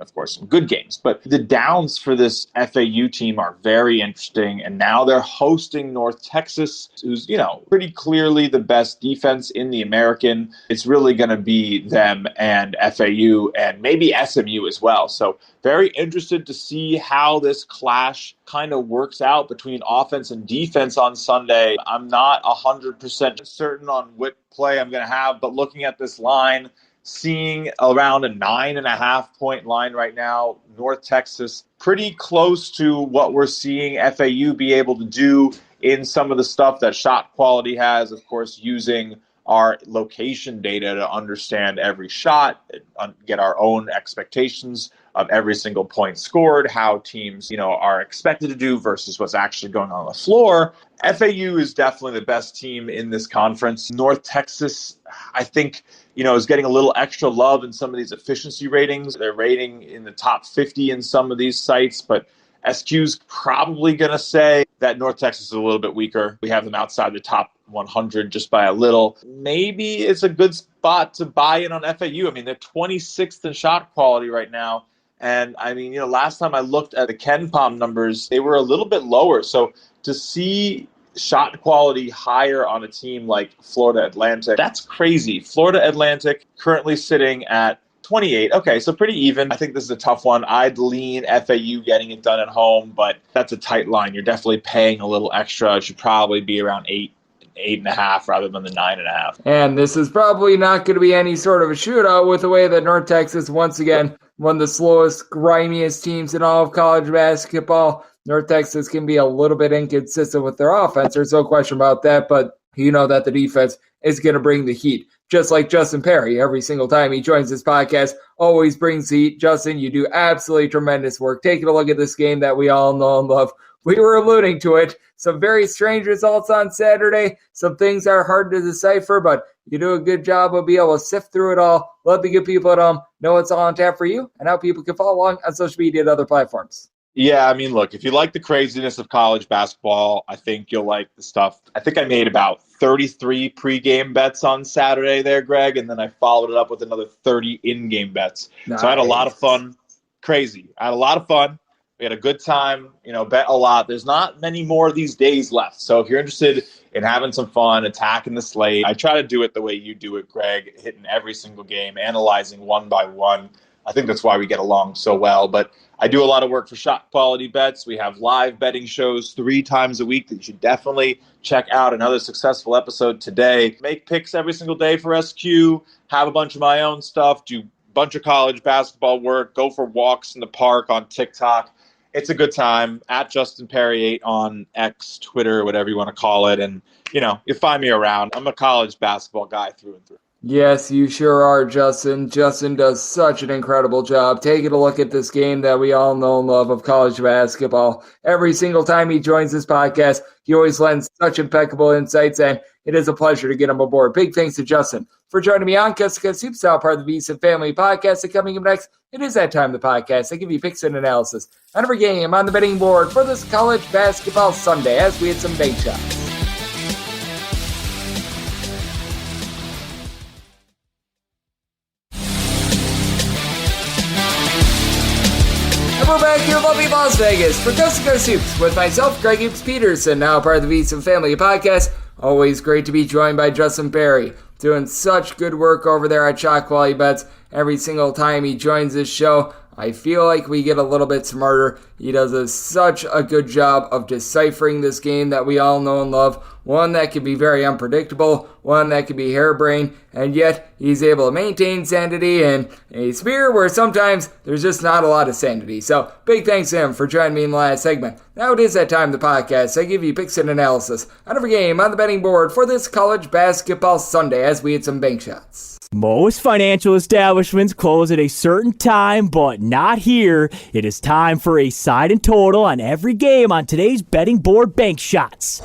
good games. But the downs for this FAU team are very interesting. And now they're hosting North Texas, who's, pretty clearly the best defense in the American. It's really going to be them and FAU and maybe SMU as well. So very interested to see how this clash kind of works out between offense and defense on Sunday. I'm not 100% certain on what play I'm going to have, but looking at this line, seeing around a 9.5 point line right now, North Texas, pretty close to what we're seeing FAU be able to do in some of the stuff that shot quality has, of course, using our location data to understand every shot, get our own expectations of every single point scored, how teams, are expected to do versus what's actually going on the floor. FAU is definitely the best team in this conference. North Texas, I think, is getting a little extra love in some of these efficiency ratings. They're rating in the top 50 in some of these sites, but SQ's probably going to say that North Texas is a little bit weaker. We have them outside the top 100 just by a little. Maybe it's a good spot to buy in on FAU. I mean, they're 26th in shot quality right now. And I mean, last time I looked at the KenPom numbers, they were a little bit lower. So to see shot quality higher on a team like Florida Atlantic, that's crazy. Florida Atlantic currently sitting at 28. Okay, so pretty even. I think this is a tough one. I'd lean FAU getting it done at home, but that's a tight line. You're definitely paying a little extra. It should probably be around 8.5 rather than the 9.5. And this is probably not going to be any sort of a shootout with the way that North Texas, once again, one of the slowest, grimiest teams in all of college basketball. North Texas can be a little bit inconsistent with their offense. There's no question about that, but you know that the defense is going to bring the heat. Just like Justin Perri, every single time he joins this podcast, always brings the heat. Justin, you do absolutely tremendous work. Taking a look at this game that we all know and love. We were alluding to it. Some very strange results on Saturday. Some things are hard to decipher, but you do a good job of being able to sift through it all. Let the good people at home know what's all on tap for you and how people can follow along on social media and other platforms. Yeah, I mean, look, if you like the craziness of college basketball, I think you'll like the stuff. I think I made about 33 pregame bets on Saturday there, Greg, and then I followed it up with another 30 in-game bets. Nice. So I had a lot of fun. Crazy. I had a lot of fun. We had a good time, bet a lot. There's not many more of these days left. So if you're interested in having some fun, attacking the slate, I try to do it the way you do it, Greg, hitting every single game, analyzing one by one. I think that's why we get along so well. But I do a lot of work for Shot Quality Bets. We have live betting shows 3 times a week that you should definitely check out. Another successful episode today. Make picks every single day for SQ, have a bunch of my own stuff, do a bunch of college basketball work, go for walks in the park on TikTok. It's a good time. At Justin Perri 8 on X, Twitter, whatever you want to call it. And, you find me around. I'm a college basketball guy through and through. Yes, you sure are, Justin. Justin does such an incredible job taking a look at this game that we all know and love of college basketball. Every single time he joins this podcast, he always lends such impeccable insights, and it is a pleasure to get him aboard. Big thanks to Justin for joining me on Cussica Superstyle, part of the VSiN Family Podcast. And coming up next, it is that time of the podcast. I give you picks and analysis on every game on the betting board for this college basketball Sunday as we hit some bank shots. We're back here in lovely Las Vegas for Cussica Soups with myself, Greg Hoops Peterson, now part of the VSiN Family Podcast. Always great to be joined by Justin Perri, doing such good work over there at Shot Quality Bets. Every single time he joins this show, I feel like we get a little bit smarter. He does such a good job of deciphering this game that we all know and love. One that can be very unpredictable, one that can be harebrained, and yet he's able to maintain sanity and a sphere where sometimes there's just not a lot of sanity. So big thanks to him for joining me in the last segment. Now it is that time of the podcast. I give you picks and analysis on every game on the betting board for this college basketball Sunday as we hit some bank shots. Most financial establishments close at a certain time, but not here. It is time for a side and total on every game on today's betting board bank shots.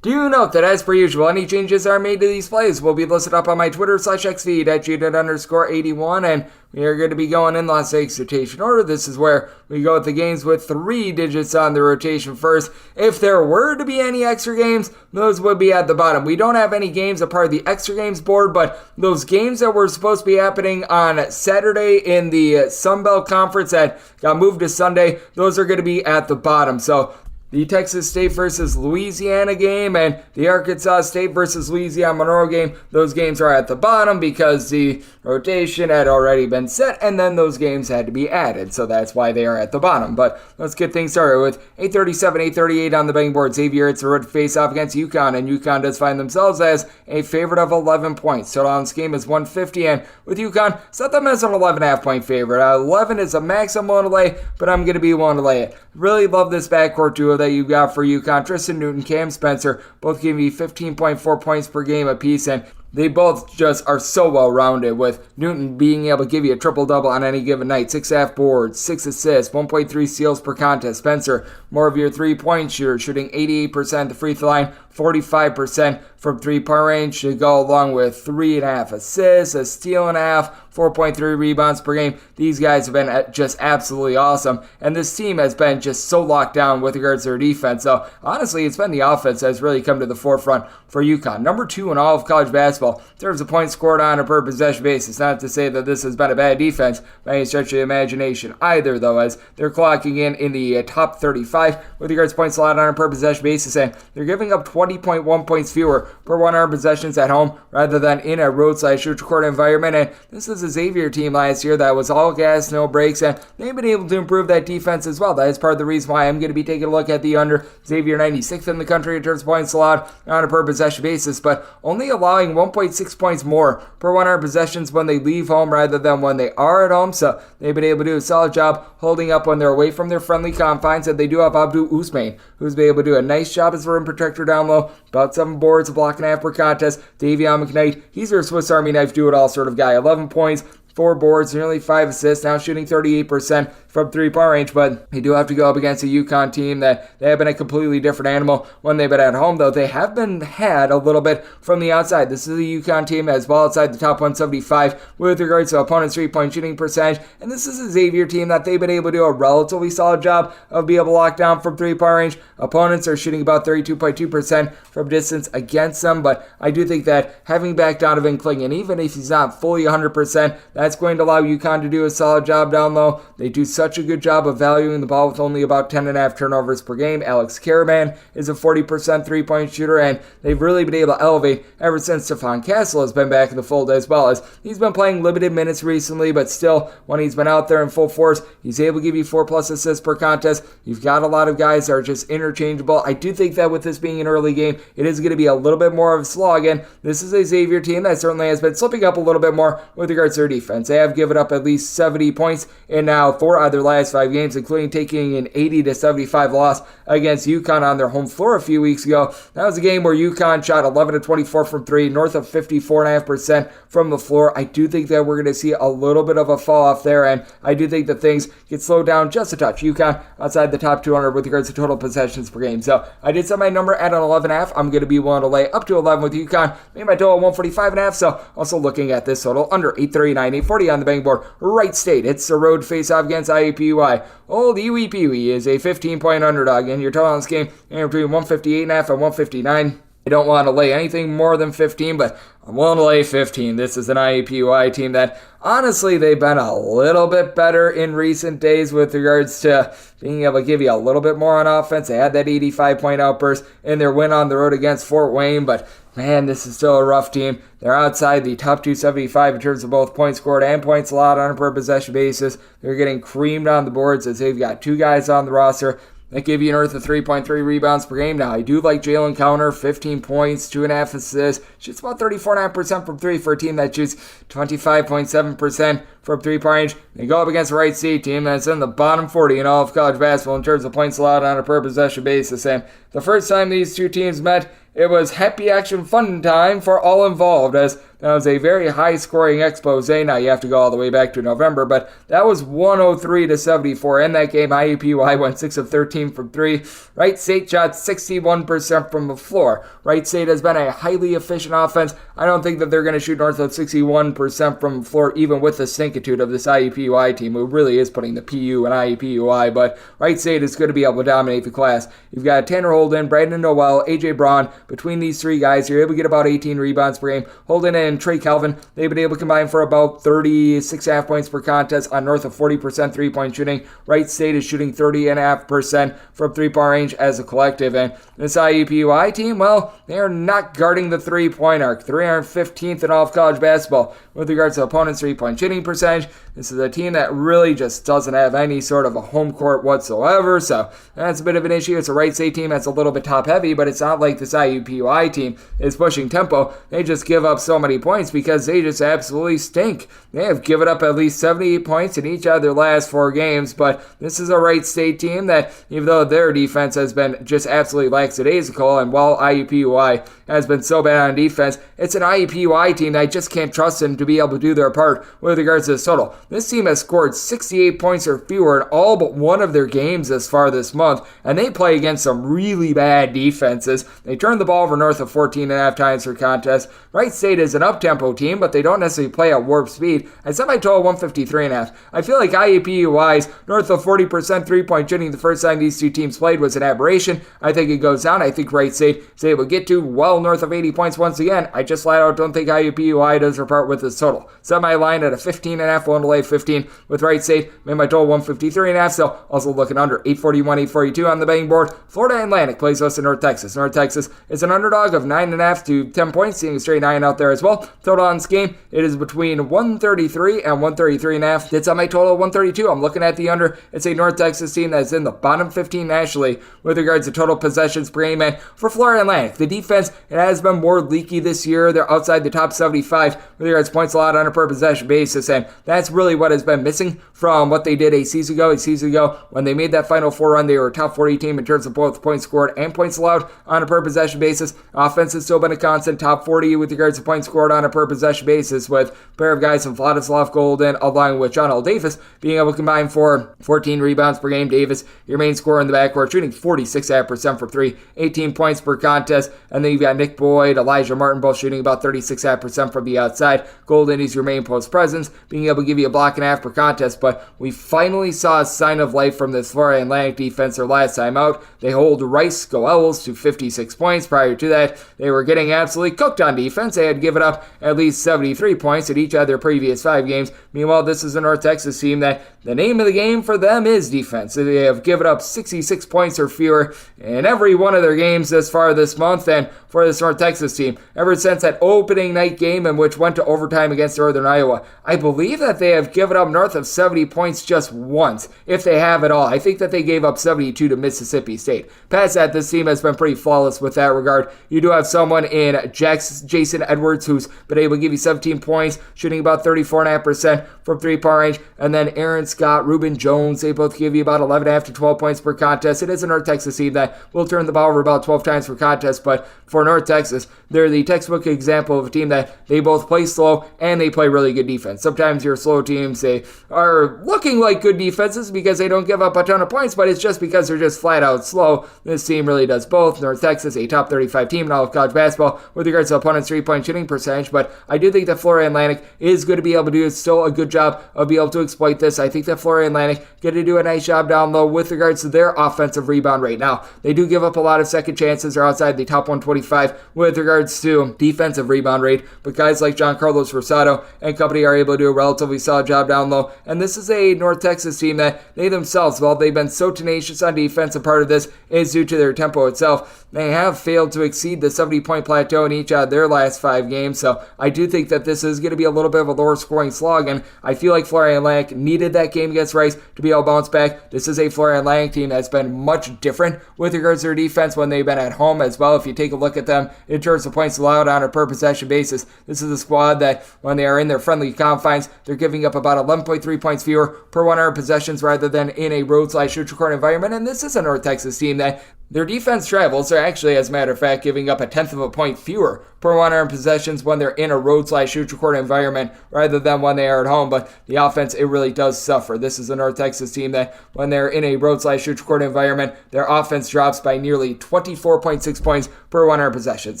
Do note that, as per usual, any changes are made to these plays will be listed up on my Twitter/X feed at @unit_81, and we are going to be going in Las Vegas rotation order. This is where we go with the games with 3 digits on the rotation first. If there were to be any extra games, those would be at the bottom. We don't have any games a part of the extra games board, but those games that were supposed to be happening on Saturday in the Sun Belt Conference that got moved to Sunday, those are going to be at the bottom. So the Texas State versus Louisiana game and the Arkansas State versus Louisiana Monroe game, those games are at the bottom because the rotation had already been set and then those games had to be added. So that's why they are at the bottom. But let's get things started with 8:37, 8:38 on the betting board. Xavier, it's a road face-off against UConn, and UConn does find themselves as a favorite of 11 points. Total on this game is 150, and with UConn, set them as an 11.5 point favorite. 11 is a max I'm willing to lay, but I'm going to be willing to lay it. Really love this backcourt duo that you got for UConn. Tristan Newton, Cam Spencer, both give me 15.4 points per game apiece, and they both just are so well-rounded, with Newton being able to give you a triple-double on any given night. 6.5 boards, 6 assists, 1.3 steals per contest. Spencer, more of your three-point shooter, shooting 88% at the free throw line, 45% from three-point range to go along with 3.5 assists, a steal and a half, 4.3 rebounds per game. These guys have been just absolutely awesome, and this team has been just so locked down with regards to their defense. So honestly, it's been the offense that's really come to the forefront for UConn. Number 2 in all of college basketball in terms of points scored on a per possession basis. Not to say that this has been a bad defense by any stretch of the imagination either, though, as they're clocking in the top 35 with regards to points allowed on a per possession basis, and they're giving up 20.1 points fewer per 100 possessions at home rather than in a road/neutral court environment. And this is a Xavier team last year that was all gas, no breaks, and they've been able to improve that defense as well. That is part of the reason why I'm going to be taking a look at the under. Xavier 96th in the country in terms of points allowed on a per possession basis, but only allowing 1.6 points more per 100 possessions when they leave home rather than when they are at home. So they've been able to do a solid job holding up when they're away from their friendly confines, and they do have Abdul Usman, who's been able to do a nice job as a rim protector down low. About 7 boards, a block and a half per contest. Davion McKnight, he's their Swiss Army knife do-it-all sort of guy. 11 points, 4 boards, nearly 5 assists, now shooting 38% from three-point range, but they do have to go up against a UConn team that they have been a completely different animal when they've been at home, though they have been had a little bit from the outside. This is a UConn team that is ball outside the top 175 with regards to opponents' three-point shooting percentage, and this is a Xavier team that they've been able to do a relatively solid job of being able to lock down from three-point range. Opponents are shooting about 32.2% from distance against them, but I do think that having back Donovan Clingan, even if he's not fully 100%, that's going to allow UConn to do a solid job down low. They do such a good job of valuing the ball with only about 10.5 turnovers per game. Alex Caravan is a 40% three-point shooter, and they've really been able to elevate ever since Stephon Castle has been back in the fold, as well as he's been playing limited minutes recently, but still, when he's been out there in full force, he's able to give you 4+ assists per contest. You've got a lot of guys that are just interchangeable. I do think that with this being an early game, it is going to be a little bit more of a slog, and this is a Xavier team that certainly has been slipping up a little bit more with regards to their defense. They have given up at least 70 points in now 4 out of their last 5 games, including taking an 80-75 loss against UConn on their home floor a few weeks ago. That was a game where UConn shot 11-24 from 3, north of 54.5% from the floor. I do think that we're going to see a little bit of a fall off there, and I do think that things get slowed down just a touch. UConn outside the top 200 with regards to total possessions per game. So I did set my number at an 11.5. I'm going to be willing to lay up to 11 with UConn. Made my total 145.5. So also looking at this total under 839, 840 on the betting board. Wright State, it's a road face-off against IUPUI. Old UEPUI is a 15-point underdog, and your total on this game between 158.5 and 159. I don't want to lay anything more than 15, but I'm willing to lay 15. This is an IUPUI team that, honestly, they've been a little bit better in recent days with regards to being able to give you a little bit more on offense. They had that 85-point outburst in their win on the road against Fort Wayne, but man, this is still a rough team. They're outside the top 275 in terms of both points scored and points allowed on a per possession basis. They're getting creamed on the boards as they've got 2 guys on the roster that give you north of 3.3 rebounds per game. Now, I do like Jalen Counter, 15 points, 2.5 assists. Shoots about 34.5% from 3 for a team that shoots 25.7% from three-point range. They go up against a Wright St team that's in the bottom 40 in all of college basketball in terms of points allowed on a per possession basis. And the first time these two teams met, it was happy action fun time for all involved, as that was a very high-scoring expose. Now you have to go all the way back to November, but that was 103-74. In that game, IUPUI went 6 of 13 from 3. Wright St shot 61% from the floor. Wright St has been a highly efficient offense. I don't think that they're going to shoot north of 61% from the floor, even with the stinkitude of this IUPUI team, who really is putting the PU in IUPUI, but Wright St is going to be able to dominate the class. You've got Tanner Holden, Brandon Noel, AJ Braun. Between these 3 guys, you're able to get about 18 rebounds per game. Holden and Trey Calvin, they've been able to combine for about 36.5 points per contest on north of 40% three-point shooting. Wright State is shooting 30.5% from three-point range as a collective. And this IUPUI team, well, they are not guarding the three-point arc. 315th in all of college basketball with regards to opponents' three-point shooting percentage. This is a team that really just doesn't have any sort of a home court whatsoever, so that's a bit of an issue. It's a Wright State team that's a little bit top-heavy, but it's not like this IUPUI team is pushing tempo. They just give up so many points because they just absolutely stink. They have given up at least 78 points in each of their last 4 games, but this is a Wright State team that, even though their defense has been just absolutely lackadaisical, and while IUPUI has been so bad on defense, it's an IUPUI team that I just can't trust them to be able to do their part with regards to this total. This team has scored 68 points or fewer in all but one of their games this far this month, and they play against some really bad defenses. They turn the ball over north of 14.5 times per contest. Wright State is an up-tempo team, but they don't necessarily play at warp speed. I set my total 153.5. I feel like IUPUI's north of 40% three-point shooting the first time these two teams played was an aberration. I think it goes down. I think Wright State is able to get to well north of 80 points once again. I just flat out don't think IUPUI does their part with this total. Set my line at a 15.5, willing to lay 15 with Wright State. Made my total 153.5, so also looking under 841, 842 on the betting board. Florida Atlantic plays us in North Texas. North Texas is an underdog of 9.5 to 10 points, seeing a straight 9 out there as well. Total on this game, it is between 133 and 133.5. It's on my total of 132. I'm looking at the under. It's a North Texas team that's in the bottom 15 nationally with regards to total possessions per game. And for Florida Atlantic, the defense, it has been more leaky this year. They're outside the top 75 with regards to points allowed on a per possession basis, and that's really what has been missing from what they did a season ago. A season ago, when they made that Final Four run, they were a top 40 team in terms of both points scored and points allowed on a per possession basis. Offense has still been a constant, top 40 with regards to points scored scored on a per possession basis, with a pair of guys from Vladislav Golden along with John L. Davis being able to combine for 14 rebounds per game. Davis, your main scorer in the backcourt, shooting 46% from 3, 18 points per contest. And then you've got Nick Boyd, Elijah Martin, both shooting about 36% from the outside. Golden is your main post presence, being able to give you a block and a half per contest. But we finally saw a sign of life from this Florida Atlantic defense their last time out. They hold Rice Goels to 56 points. Prior to that, they were getting absolutely cooked on defense. They had given up at least 73 points at each of their previous 5 games. Meanwhile, this is a North Texas team that the name of the game for them is defense. They have given up 66 points or fewer in every one of their games thus far this month. And for this North Texas team, ever since that opening night game in which went to overtime against Northern Iowa, I believe that they have given up north of 70 points just once, if they have at all. I think that they gave up 72 to Mississippi State. Past that, this team has been pretty flawless with that regard. You do have someone in Jason Edwards who's been able to give you 17 points, shooting about 34.5% from 3-point range, and then Aaron Scott, Reuben Jones, they both give you about 11.5 to 12 points per contest. It is a North Texas team that will turn the ball over about 12 times per contest, but for North Texas, they're the textbook example of a team that they both play slow and they play really good defense. Sometimes your slow teams, they are looking like good defenses because they don't give up a ton of points, but it's just because they're just flat out slow. This team really does both. North Texas, a top 35 team in all of college basketball with regards to opponents' 3-point shooting percentage, but I do think that Florida Atlantic is going to be able to do still a good job of being able to exploit this. I think that Florida Atlantic going to do a nice job down low with regards to their offensive rebound rate. Now, they do give up a lot of second chances. They're outside the top 125 with regards to defensive rebound rate, but guys like John Carlos Rosado and company are able to do a relatively solid job down low. And this is a North Texas team that they themselves, while they've been so tenacious on defense, and part of this is due to their tempo itself, they have failed to exceed the 70-point plateau in each of their last 5 games. So I do think that this is going to be a little bit of a lower scoring slog, and I feel like Florida Atlantic needed that game against Rice to be able to bounce back. This is a Florida Atlantic team that's been much different with regards to their defense when they've been at home as well. If you take a look at them in terms of points allowed on a per possession basis, this is a squad that when they are in their friendly confines, they're giving up about 11.3 points fewer per 100 possessions rather than in a road/shoot-record environment. And this is a North Texas team that their defense travels. They're actually, as a matter of fact, giving up a tenth of a point fewer per 100 possessions when they're in a road/shoot-record environment rather than when they are at home. But the offense, it really does suffer. This is a North Texas team that when they're in a road/shoot-record environment, their offense drops by nearly 24.6 points per 100 possessions.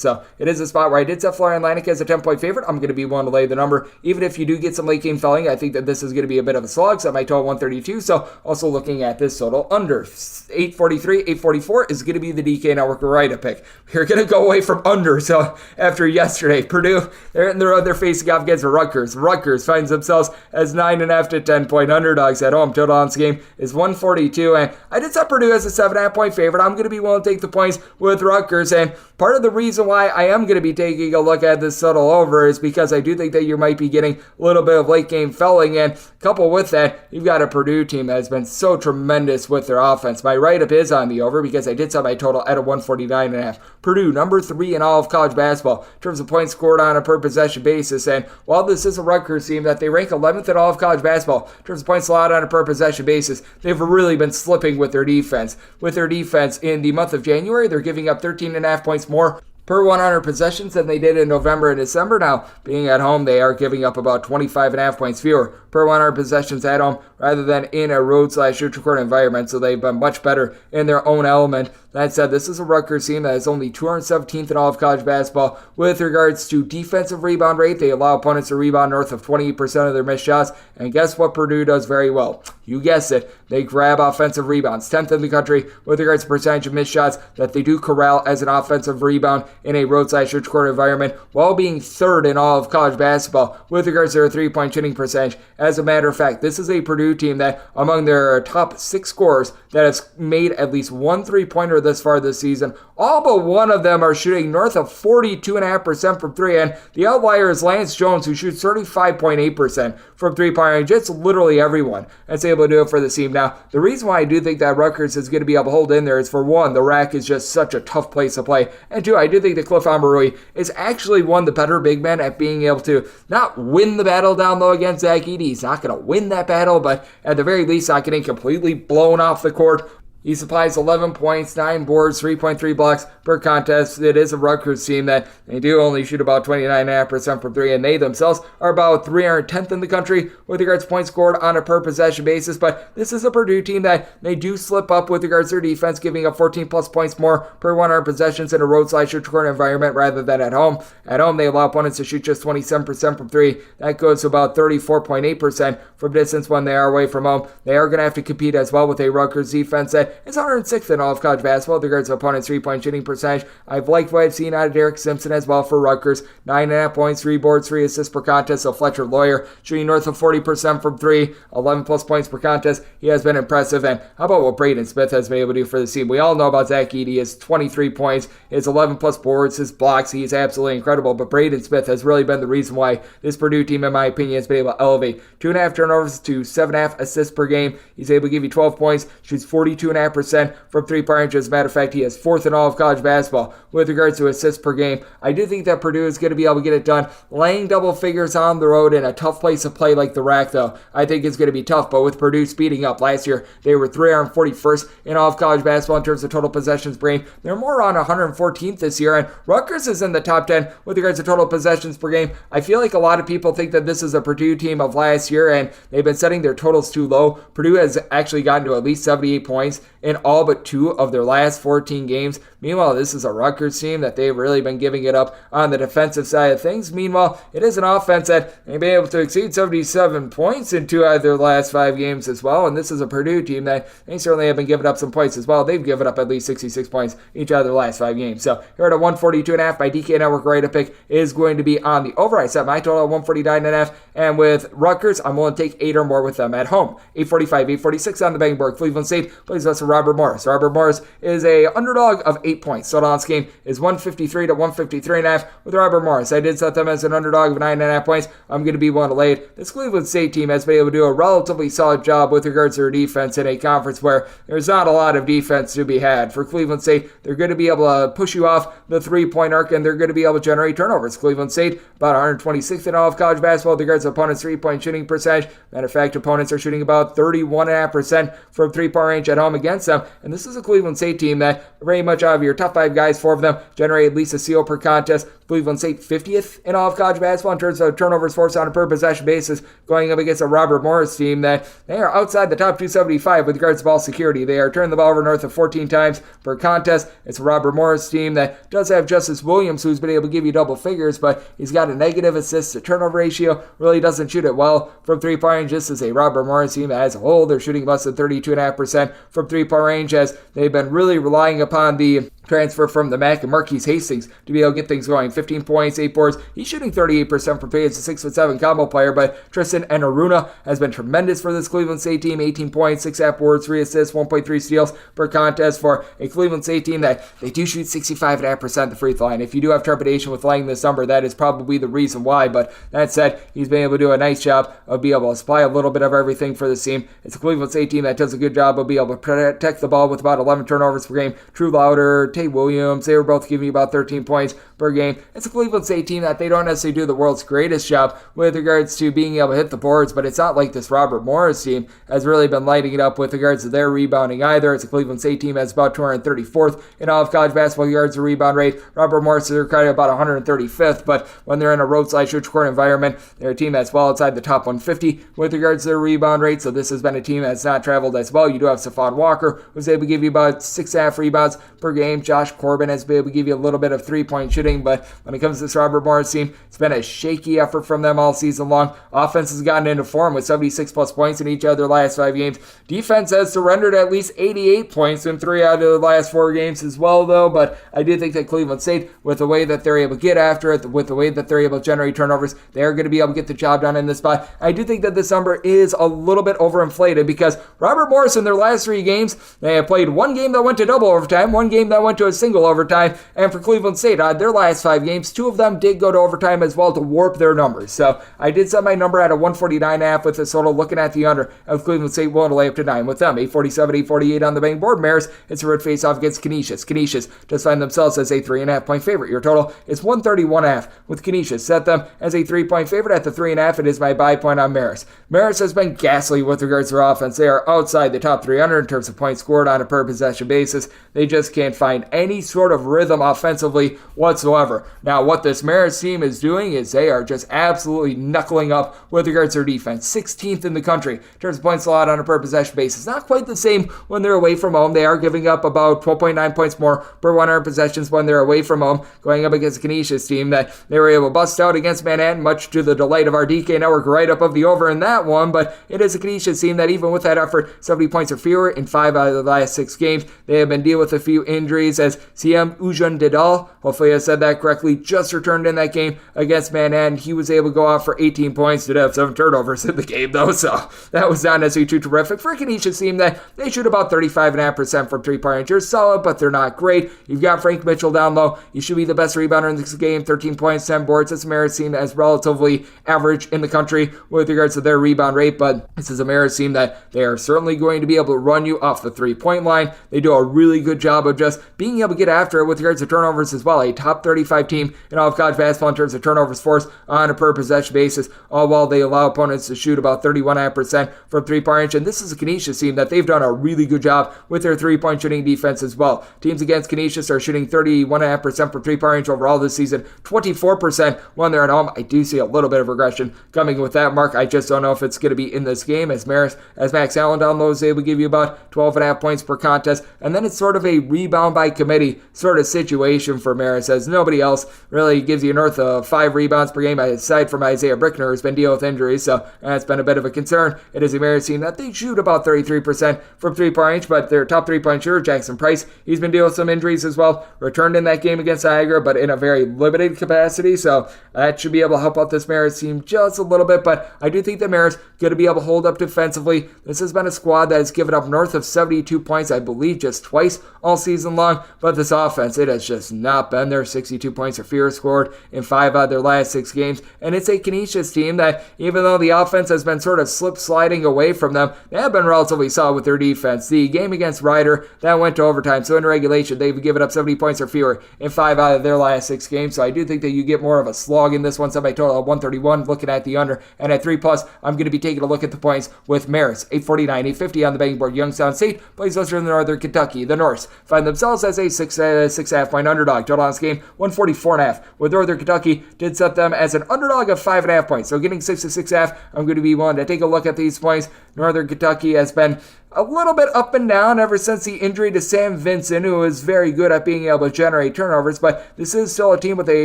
So it is a spot where I did set Florida Atlantic as a 10-point favorite. I'm going to be willing to lay the number. Even if you do get some late game felling, I think that this is going to be a bit of a slog. So I might total 132. So also looking at this total under 843, 844 is going to be the DK Network Write-Up pick. We're going to go away from under. So after yesterday, Purdue, they're in the road, they're facing off against Rutgers. Rutgers finds themselves as 9.5 to 10-point underdogs at home. Total on this game is 142, and I did set Purdue as a 7.5-point favorite. I'm going to be willing to take the points with Rutgers, and part of the reason why I am going to be taking a look at this total over is because I do think that you might be getting a little bit of late game felling, and coupled with that, you've got a Purdue team that has been so tremendous with their offense. My write-up is on the over because I did set my total at a 149.5. Purdue, number 3 in all of college basketball in terms of points scored on a per possession basis, and while this is a Rutgers team that they rank 11th in all of college basketball in terms of points allowed on a per possession basis, they've really been slipping with their defense. With their defense in the month of January, they're giving up 13.5 points more per 100 possessions than they did in November and December. Now, being at home, they are giving up about 25.5 points fewer per 100 possessions at home rather than in a road/shoot-record environment, so they've been much better in their own element. That said, this is a Rutgers team that is only 217th in all of college basketball with regards to defensive rebound rate. They allow opponents to rebound north of 28% of their missed shots, and guess what Purdue does very well? You guessed it, they grab offensive rebounds. 10th in the country with regards to percentage of missed shots that they do corral as an offensive rebound in a road/shoot-record environment, while being 3rd in all of college basketball with regards to their 3-point shooting percentage. As a matter of fact, this is a Purdue team that among their top 6 scorers that has made at least one 3-pointer this far this season, all but one of them are shooting north of 42.5% from 3, and the outlier is Lance Jones, who shoots 35.8% from 3-point range. It's literally everyone that's able to do it for the team. Now, the reason why I do think that Rutgers is going to be able to hold in there is, for one, the rack is just such a tough place to play, and 2, I do think that Cliff Ambarui is actually one of the better big men at being able to not win the battle down low against Zach Edey. He's not going to win that battle, but at the very least not getting completely blown off the court He supplies 11 points, 9 boards, 3.3 blocks per contest. It is a Rutgers team that they do only shoot about 29.5% from 3, and they themselves are about 310th in the country with regards to points scored on a per possession basis. But this is a Purdue team that they do slip up with regards to their defense, giving up 14 plus points more per 100 possessions in a roadside shoot corner environment rather than at home. At home, they allow opponents to shoot just 27% from 3. That goes to about 34.8% from distance when they are away from home. They are going to have to compete as well with a Rutgers defense that is 106th in all of college basketball with regards to opponents' 3-point shooting percentage. I've liked what I've seen out of Derek Simpson as well for Rutgers. 9.5 points, 3 boards, 3 assists per contest. So Fletcher Lawyer shooting north of 40% from 3, 11 plus points per contest. He has been impressive. And how about what Braden Smith has been able to do for the team? We all know about Zach Edey. His 23 points, his 11 plus boards, his blocks. He's absolutely incredible. But Braden Smith has really been the reason why this Purdue team, in my opinion, has been able to elevate 2.5 turnovers to 7.5 assists per game. He's able to give you 12 points, shoots 42.5% from 3-point range. As a matter of fact, he is 4th in all of college basketball with regards to assists per game. I do think that Purdue is going to be able to get it done. Laying double figures on the road in a tough place to play like the RAC, though, I think it's going to be tough. But with Purdue speeding up, last year they were 341st in all of college basketball in terms of total possessions per game. They're more on 114th this year, and Rutgers is in the top 10 with regards to total possessions per game. I feel like a lot of people think that this is a Purdue team of last year, and they've been setting their totals too low. Purdue has actually gotten to at least 78 points in all but 2 of their last 14 games. Meanwhile, this is a Rutgers team that they've really been giving it up on the defensive side of things. Meanwhile, it is an offense that they've been able to exceed 77 points in 2 out of their last 5 games as well. And this is a Purdue team that they certainly have been giving up some points as well. They've given up at least 66 points each out of their last 5 games. So here at a 142.5, my DK Network right pick is going to be on the over. I set my total at 149.5. And with Rutgers, I'm willing to take 8 or more with them at home. 845, 846 on the betting board. Cleveland State plays us Robert Morris. Robert Morris is a underdog of 8 points. Total on this game is 153 to 153.5 with Robert Morris. I did set them as an underdog of 9.5 points. I'm going to be willing to lay it. This Cleveland State team has been able to do a relatively solid job with regards to their defense in a conference where there's not a lot of defense to be had. For Cleveland State, they're going to be able to push you off the 3-point arc, and they're going to be able to generate turnovers. Cleveland State, about 126th in all of college basketball with regards to opponents' 3-point shooting percentage. Matter of fact, opponents are shooting about 31.5% from 3-point range at home against them. And this is a Cleveland State team that very much out of your top 5 guys, 4 of them generate at least a steal per contest. Cleveland State 50th in all of college basketball in terms of turnovers forced on a per possession basis, going up against a Robert Morris team that they are outside the top 275 with regards to ball security. They are turning the ball over north of 14 times per contest. It's a Robert Morris team that does have Justice Williams, who's been able to give you double figures, but he's got a negative assist to turnover ratio, really doesn't shoot it well from 3-point range. This is a Robert Morris team that as a whole, they're shooting less than 32.5% from 3-point range, as they've been really relying upon the transfer from the MAC and Marquise Hastings to be able to get things going. 15 points, 8 boards. He's shooting 38% from 3. It's a 6'7" combo player, but Tristan Enaruna has been tremendous for this Cleveland State team. 18 points, 6.5 boards, 3 assists, 1.3 steals per contest for a Cleveland State team that they do shoot 65.5% at the free throw line. If you do have trepidation with laying this number, that is probably the reason why. But that said, he's been able to do a nice job of being able to supply a little bit of everything for this team. It's a Cleveland State team that does a good job of being able to protect the ball with about 11 turnovers per game. True Louder, Tate Williams, they were both giving you about 13 points per game. It's a Cleveland State team that they don't necessarily do the world's greatest job with regards to being able to hit the boards, but it's not like this Robert Morris team has really been lighting it up with regards to their rebounding either. It's a Cleveland State team that's about 234th in all of college basketball yards to rebound rate. Robert Morris is kind of about 135th, but when they're in a roadside shoot court environment, they're a team that's well outside the top 150 with regards to their rebound rate, so this has been a team that's not traveled as well. You do have Stephon Walker, who's able to give you about 6.5 rebounds per game. Josh Corbin has been able to give you a little bit of 3-point shooting, but when it comes to this Robert Morris team, it's been a shaky effort from them all season long. Offense has gotten into form with 76 plus points in each of their last 5 games. Defense has surrendered at least 88 points in 3 out of the last 4 games as well, though, but I do think that Cleveland State, with the way that they're able to get after it, with the way that they're able to generate turnovers, they're going to be able to get the job done in this spot. I do think that this number is a little bit overinflated because Robert Morris in their last 3 games, they have played 1 game that went to double overtime, 1 game that went went to a single overtime. And for Cleveland State, their last 5 games, 2 of them did go to overtime as well to warp their numbers. So I did set my number at a 149.5 with this total, looking at the under of Cleveland State willing to lay up to 9 with them. 847, 848 on the betting board. Marist, it's a road face-off against Canisius. Canisius just find themselves as a 3.5-point favorite. Your total is 131.5 with Canisius. Set them as a 3-point favorite at the 3.5. It is my buy point on Marist. Marist has been ghastly with regards to their offense. They are outside the top 300 in terms of points scored on a per possession basis. They just can't find any sort of rhythm offensively whatsoever. Now, what this Marist team is doing is they are just absolutely knuckling up with regards to their defense. 16th in the country in terms of points allowed on a per possession basis. Not quite the same when they're away from home. They are giving up about 12.9 points more per 100 possessions when they're away from home, going up against a Canisius team that they were able to bust out against Manhattan, much to the delight of our DK Network, right up of the over in that one. But it is a Canisius team that, even with that effort, 70 points or fewer in 5 out of the last 6 games. They have been dealing with a few injuries, as Siem Ujan Didal, hopefully I said that correctly, just returned in that game against Manhattan. He was able to go off for 18 points. Did have 7 turnovers in the game, though, so that was not necessarily too terrific for a Canisius team that they shoot about 35.5% from 3-point range. They're solid, but they're not great. You've got Frank Mitchell down low. He should be the best rebounder in this game. 13 points, 10 boards. This Marist team that is relatively average in the country with regards to their rebound rate, but this is a Marist team that they are certainly going to be able to run you off the 3-point line. They do a really good job of just being able to get after it with regards to turnovers as well. A top 35 team in all of college basketball in terms of turnovers forced on a per possession basis, all while they allow opponents to shoot about 31.5% from 3-point range. And this is a Canisius team that they've done a really good job with their 3-point shooting defense as well. Teams against Canisius are shooting 31.5% from 3-point range overall this season, 24% when they're at home. I do see a little bit of regression coming with that mark. I just don't know if it's going to be in this game, as Max Allen down low is able to give you about 12.5 points per contest. And then it's sort of a rebound by committee sort of situation for Marist, as nobody else really gives you north of 5 rebounds per game, aside from Isaiah Brickner, who's been dealing with injuries, so that's been a bit of a concern. It is a Marist team that they shoot about 33% from 3-point range, but their top 3-point shooter, Jackson Price, he's been dealing with some injuries as well. Returned in that game against Niagara, but in a very limited capacity, so that should be able to help out this Marist team just a little bit. But I do think that Marist going to be able to hold up defensively. This has been a squad that has given up north of 72 points, I believe, just twice all season long. But this offense, it has just not been there. 62 points or fewer scored in 5 out of their last 6 games. And it's a Canisius team that, even though the offense has been sort of slip-sliding away from them, they have been relatively solid with their defense. The game against Ryder, that went to overtime. So in regulation, they've given up 70 points or fewer in 5 out of their last 6 games. So I do think that you get more of a slog in this one. Set by total of 131, looking at the under. And at 3+, I'm going to be taking a look at the points with Marist. 849, 850 on the betting board. Youngstown St plays Western Northern Kentucky. The Norse find themselves as a 6.5 point underdog. Total on this game, 144.5. With Northern Kentucky, did set them as an underdog of 5.5 points. So getting 6 to 6.5, I'm going to be willing to take a look at these points. Northern Kentucky has been a little bit up and down ever since the injury to Sam Vincent, who is very good at being able to generate turnovers, but this is still a team with a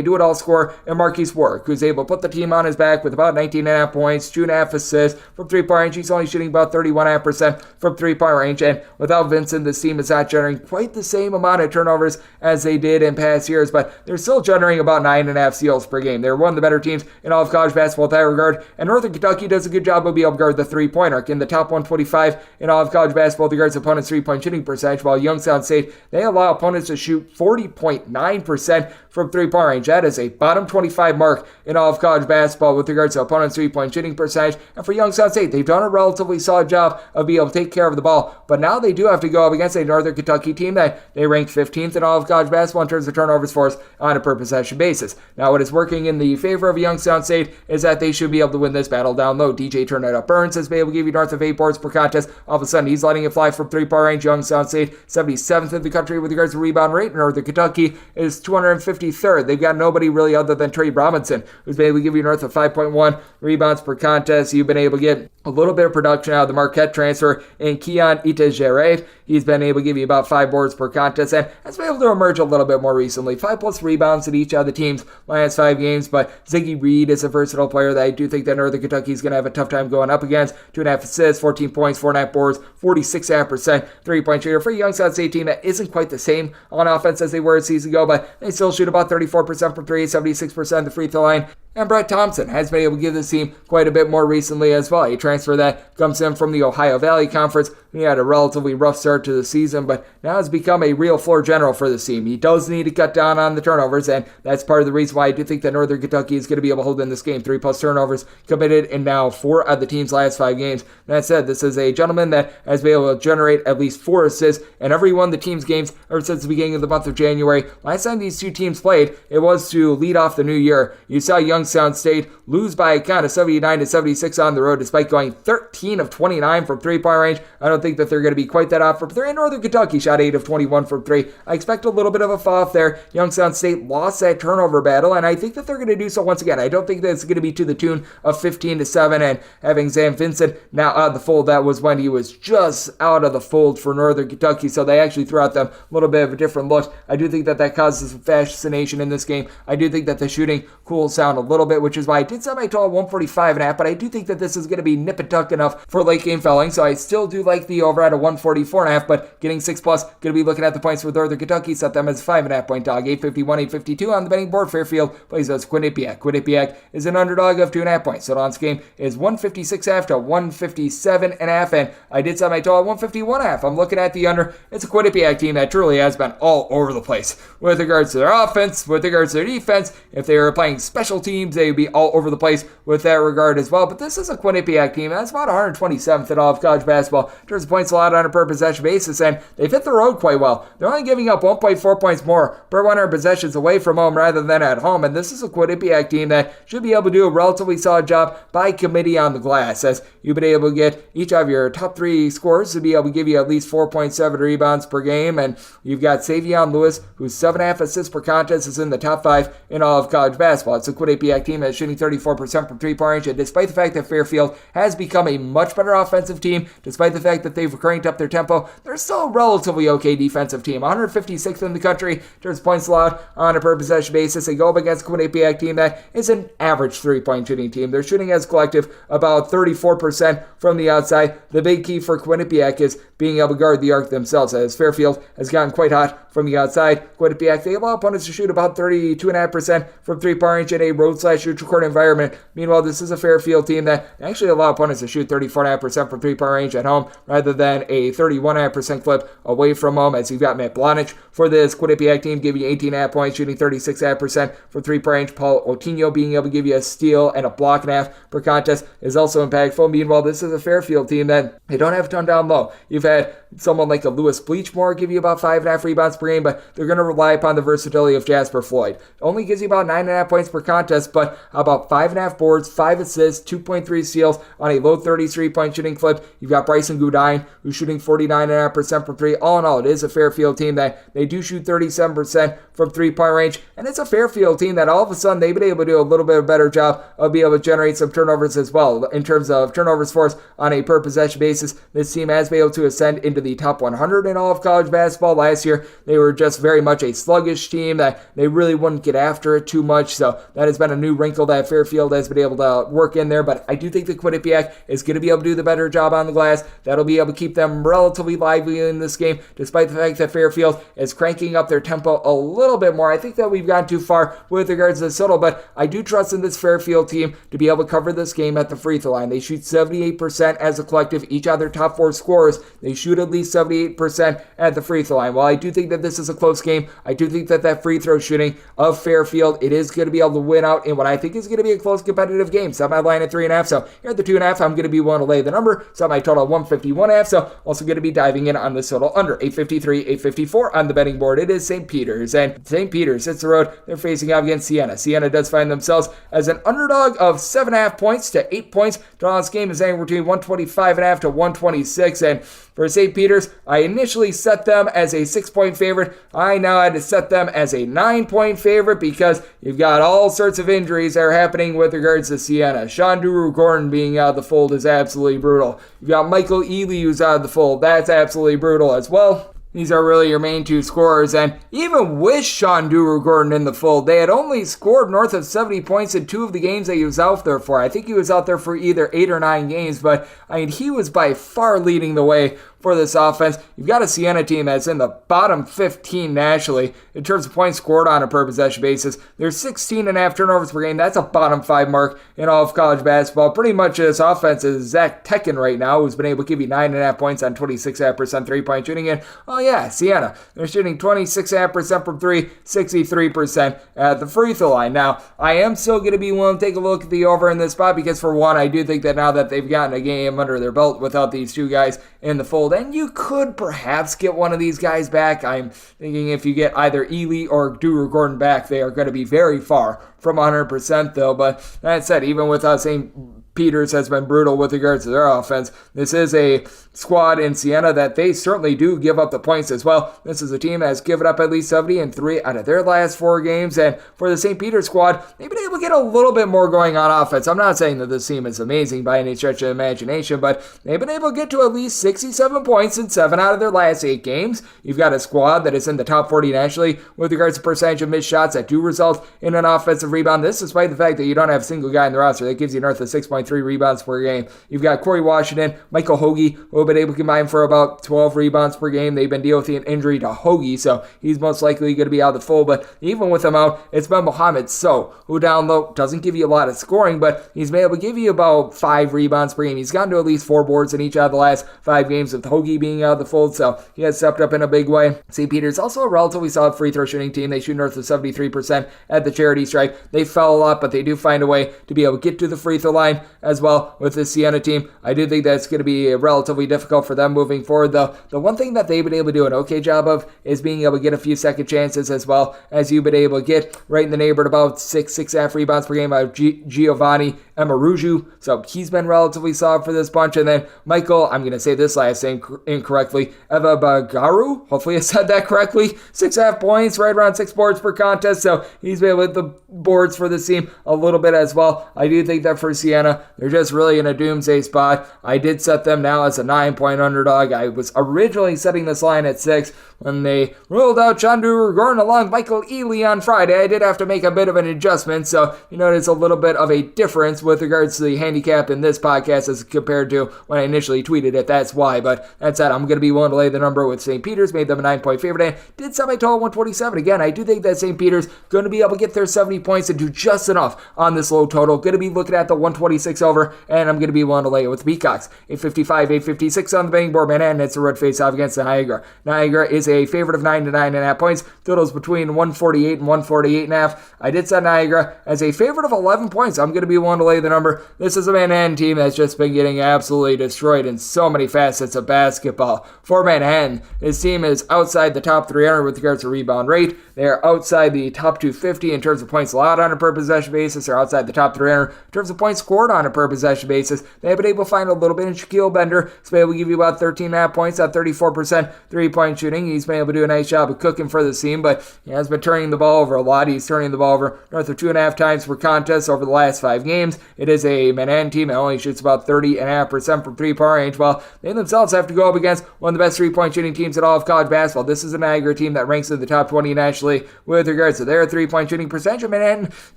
do-it-all scorer in Marquise Warwick, who's able to put the team on his back with about 19.5 points, 2.5 assists from 3-point range. He's only shooting about 31.5% from 3-point range, and without Vincent, this team is not generating quite the same amount of turnovers as they did in past years, but they're still generating about 9.5 steals per game. They're one of the better teams in all of college basketball in that regard, and Northern Kentucky does a good job of being able to guard the 3-point arc. In the top 125 in all of college basketball to guard opponents' 3-point shooting percentage, while Youngstown St, they allow opponents to shoot 40.9% from 3-point range. That is a bottom 25 mark in all of college basketball with regards to opponents' 3-point shooting percentage. And for Youngstown St, they've done a relatively solid job of being able to take care of the ball, but now they do have to go up against a Northern Kentucky team that they rank 15th in all of college basketball in terms of turnovers forced on a per possession basis. Now, what is working in the favor of Youngstown St is that they should be able to win this battle down low. DJ Turner Burns has been able to give you north of 8 boards per contest. All of a sudden, he's letting it fly from 3-point range. Youngstown St, 77th in the country with regards to rebound rate. Northern Kentucky is 253rd. They've got nobody really other than Trey Robinson, who's been able to give you north of 5.1 rebounds per contest. You've been able to get a little bit of production out of the Marquette transfer in Keon Itejere. He's been able to give you about 5 boards per contest, and has been able to emerge a little bit more recently. 5+ rebounds in each of the team's last 5 games, but Ziggy Reed is a versatile player that I do think that Northern Kentucky is going to have a tough time going up against. 2.5 assists, 14 points, 4.5 boards, 46.5% 3-point shooter for a Youngstown State team that isn't quite the same on offense as they were a season ago, but they still shoot about 34% from 3, 76% of the free throw line. And Brett Thompson has been able to give this team quite a bit more recently as well. A transfer that comes in from the Ohio Valley Conference. He had a relatively rough start to the season, but now has become a real floor general for the team. He does need to cut down on the turnovers, and that's part of the reason why I do think that Northern Kentucky is going to be able to hold in this game. 3+ turnovers committed in now 4 of the team's last 5 games. That said, this is a gentleman that has been able to generate at least 4 assists in every one of the team's games ever since the beginning of the month of January. Last time these two teams played, it was to lead off the new year. You saw Youngstown State lose by a count of 79-76 on the road, despite going 13 of 29 from 3-point range. I don't think that they're going to be quite that off from 3. And Northern Kentucky shot 8 of 21 from 3. I expect a little bit of a fall off there. Youngstown State lost that turnover battle, and I think that they're going to do so once again. I don't think that it's going to be to the tune of 15-7, and having Zam Vincent now out of the fold, that was when he was just out of the fold for Northern Kentucky, so they actually threw out them a little bit of a different look. I do think that that causes some fascination in this game. I do think that the shooting cools down a little bit, which is why I did set my total at 145.5, but I do think that this is going to be nip and tuck enough for late game felling, so I still do like the over at a 144.5, but getting 6+, going to be looking at the points for Northern Kentucky, set them as a 5.5 point dog, 851, 852 on the betting board. Fairfield plays as Quinnipiac. Quinnipiac is an underdog of 2.5 points, so on this game is 156.5 to 157.5, and I did set my total at 151.5. I'm looking at the under. It's a Quinnipiac team that truly has been all over the place with regards to their offense, with regards to their defense. If they were playing special teams, they would be all over the place with that regard as well. But this is a Quinnipiac team that's about 127th in all of college basketball in terms of points allowed on a per possession basis, and they've hit the road quite well. They're only giving up 1.4 points more per 100 possessions away from home rather than at home, and this is a Quinnipiac team that should be able to do a relatively solid job by committee on the glass, as you've been able to get each of your top 3 scorers to be able to give you at least 4.7 rebounds per game, and you've got Xavier Lewis, whose 7.5 assists per contest is in the top 5 in all of college basketball. It's a Quinnipiac team that's shooting 34% from 3-point range, and despite the fact that Fairfield has become a much better offensive team, despite the fact that they've cranked up their tempo, they're still a relatively okay defensive team. 156th in the country in terms of points allowed on a per possession basis. They go up against a Quinnipiac team that is an average 3-point shooting team. They're shooting as a collective about 34% from the outside. The big key for Quinnipiac is being able to guard the arc themselves, as Fairfield has gotten quite hot from the outside. Quinnipiac, they allow opponents to shoot about 32.5% from 3-point range in a road/neutral court environment. Meanwhile, this is a Fairfield team that actually allow opponents to shoot 34.5% from 3-point range at home rather than a 31.5% clip away from home, as you've got Matt Blahnic for this Quinnipiac team giving you 18.5 points, shooting 36.5% from 3-point range. Paul Otinho being able to give you a steal and a block and a half per contest is also impactful. Meanwhile, this is a Fairfield team that they don't have a ton down low. You've had someone like a Lewis Bleachmore give you about 5.5 rebounds per game, but they're going to rely upon the versatility of Jasper Floyd. Only gives you about 9.5 points per contest, but about 5.5 boards, 5 assists, 2.3 steals on a low 33-point shooting clip. You've got Bryson Gudine, who's shooting 49.5% from 3. All in all, it is a Fairfield team that they do shoot 37% from 3-point range, and it's a Fairfield team that all of a sudden they've been able to do a little bit of a better job of being able to generate some turnovers as well. In terms of turnovers forced on a per possession basis, this team has been able to ascend into the top 100 in all of college basketball. Last year, they were just very much a sluggish team that they really wouldn't get after it too much, so that has been a new wrinkle that Fairfield has been able to work in there, but I do think that Quinnipiac is going to be able to do the better job on the glass. That'll be able to keep them relatively lively in this game, despite the fact that Fairfield is cranking up their tempo a little bit more. I think that we've gone too far with regards to the total, but I do trust in this Fairfield team to be able to cover this game at the free throw line. They shoot 78% as a collective. Each of their top 4 scorers, they shoot at least 78% at the free throw line. While I do think that this is a close game, I do think that that free throw shooting of Fairfield, it is going to be able to win out in what I think is going to be a close competitive game. Set my line at 3.5, so here at the 2.5, I'm going to be willing to lay the number. Set my total at 151.5, so also going to be diving in on this total under 853, 854 on the betting board. It is St. Peter's, and St. Peter's hits the road. They're facing off against Siena. Siena does find themselves as an underdog of 7.5 points to 8 points. Total on this game is anywhere between 125.5 to 126, and for St. Peter's, I initially set them as a 6-point favorite. I now had to set them as a 9-point favorite because you've got all sorts of injuries that are happening with regards to Siena. Shonduru Gordon being out of the fold is absolutely brutal. You've got Michael Ely who's out of the fold. That's absolutely brutal as well. These are really your main 2 scorers, and even with Shonduru Gordon in the fold, they had only scored north of 70 points in 2 of the games that he was out there for. I think he was out there for either 8 or 9 games, but I mean, he was by far leading the way for this offense. You've got a Siena team that's in the bottom 15 nationally in terms of points scored on a per possession basis. There's 16.5 turnovers per game. That's a bottom 5 mark in all of college basketball. Pretty much this offense is Zach Tekken right now, who's been able to give you 9.5 points on 26.5% three-point shooting. And, oh yeah, Siena, they're shooting 26.5% from 3, 63% at the free throw line. Now, I am still going to be willing to take a look at the over in this spot because, for one, I do think that now that they've gotten a game under their belt without these two guys in the fold, and you could perhaps get one of these guys back. I'm thinking if you get either Ely or Drew Gordon back, they are going to be very far from 100% though. But that said, even with St. Peter's has been brutal with regards to their offense, this is a squad in Siena that they certainly do give up the points as well. This is a team that has given up at least 70 in 3 out of their last 4 games, and for the St. Peter's squad, they've been able to get a little bit more going on offense. I'm not saying that this team is amazing by any stretch of the imagination, but they've been able to get to at least 67 points in 7 out of their last 8 games. You've got a squad that is in the top 40 nationally with regards to percentage of missed shots that do result in an offensive rebound. This despite the fact that you don't have a single guy in the roster that gives you north of 6.3 rebounds per game. You've got Corey Washington, Michael Hoagie, who have been able to combine for about 12 rebounds per game. They've been dealing with an injury to Hoagie, so he's most likely going to be out of the fold. But even with him out, it's been Mohamed So, who down low doesn't give you a lot of scoring, but he's been able to give you about 5 rebounds per game. He's gotten to at least 4 boards in each out of the last 5 games with Hoagie being out of the fold, so he has stepped up in a big way. St. Peter's also a relatively solid free throw shooting team. They shoot north of 73% at the charity stripe. They fell a lot, but they do find a way to be able to get to the free throw line as well with the Siena team. I do think that's going to be relatively difficult for them moving forward, though. The one thing that they've been able to do an okay job of is being able to get a few second chances as well, as you've been able to get right in the neighborhood about 6.5 rebounds per game out of Giovanni Emaruju. So he's been relatively solid for this bunch. And then Michael, I'm going to say this last name incorrectly, Eva Bagaru. Hopefully I said that correctly. 6.5 points, right around 6 boards per contest. So he's been with the boards for this team a little bit as well. I do think that for Siena, they're just really in a doomsday spot. I did set them now as a 9-point underdog. I was originally setting this line at 6 when they ruled out Chandu Gordon along Michael Ely on Friday. I did have to make a bit of an adjustment, so you notice a little bit of a difference with regards to the handicap in this podcast as compared to when I initially tweeted it. That's why, but that said, I'm going to be willing to lay the number with St. Peter's, made them a 9-point favorite, and did set my total 127. Again, I do think that St. Peter's going to be able to get their 70 points and do just enough on this low total. Going to be looking at the 126 over, and I'm going to be willing to lay it with the Peacocks. 855, 856 on the betting board, Manhattan. It's a road face-off against Niagara. Niagara is a favorite of 9 to 9.5 points. Totals between 148 and 148.5. I did set Niagara as a favorite of 11 points. I'm going to be willing to lay the number. This is a Manhattan team that's just been getting absolutely destroyed in so many facets of basketball. For Manhattan, this team is outside the top 300 with regards to rebound rate. They are outside the top 250 in terms of points allowed on a per possession basis. They're outside the top 300 in terms of points scored on a per possession basis. They have been able to find a little bit in Shaquille Bender. He's been able to give you about 13.5 points at 34% three-point shooting. He's been able to do a nice job of cooking for the team, but he has been turning the ball over a lot. He's turning the ball over north of 2.5 times per contest over the last 5 games. It is a Manhattan team that only shoots about 30.5% from three-point range, while they themselves have to go up against one of the best three-point shooting teams in all of college basketball. This is a Niagara team that ranks in the top 20 nationally with regards to their three-point shooting percentage. Manhattan,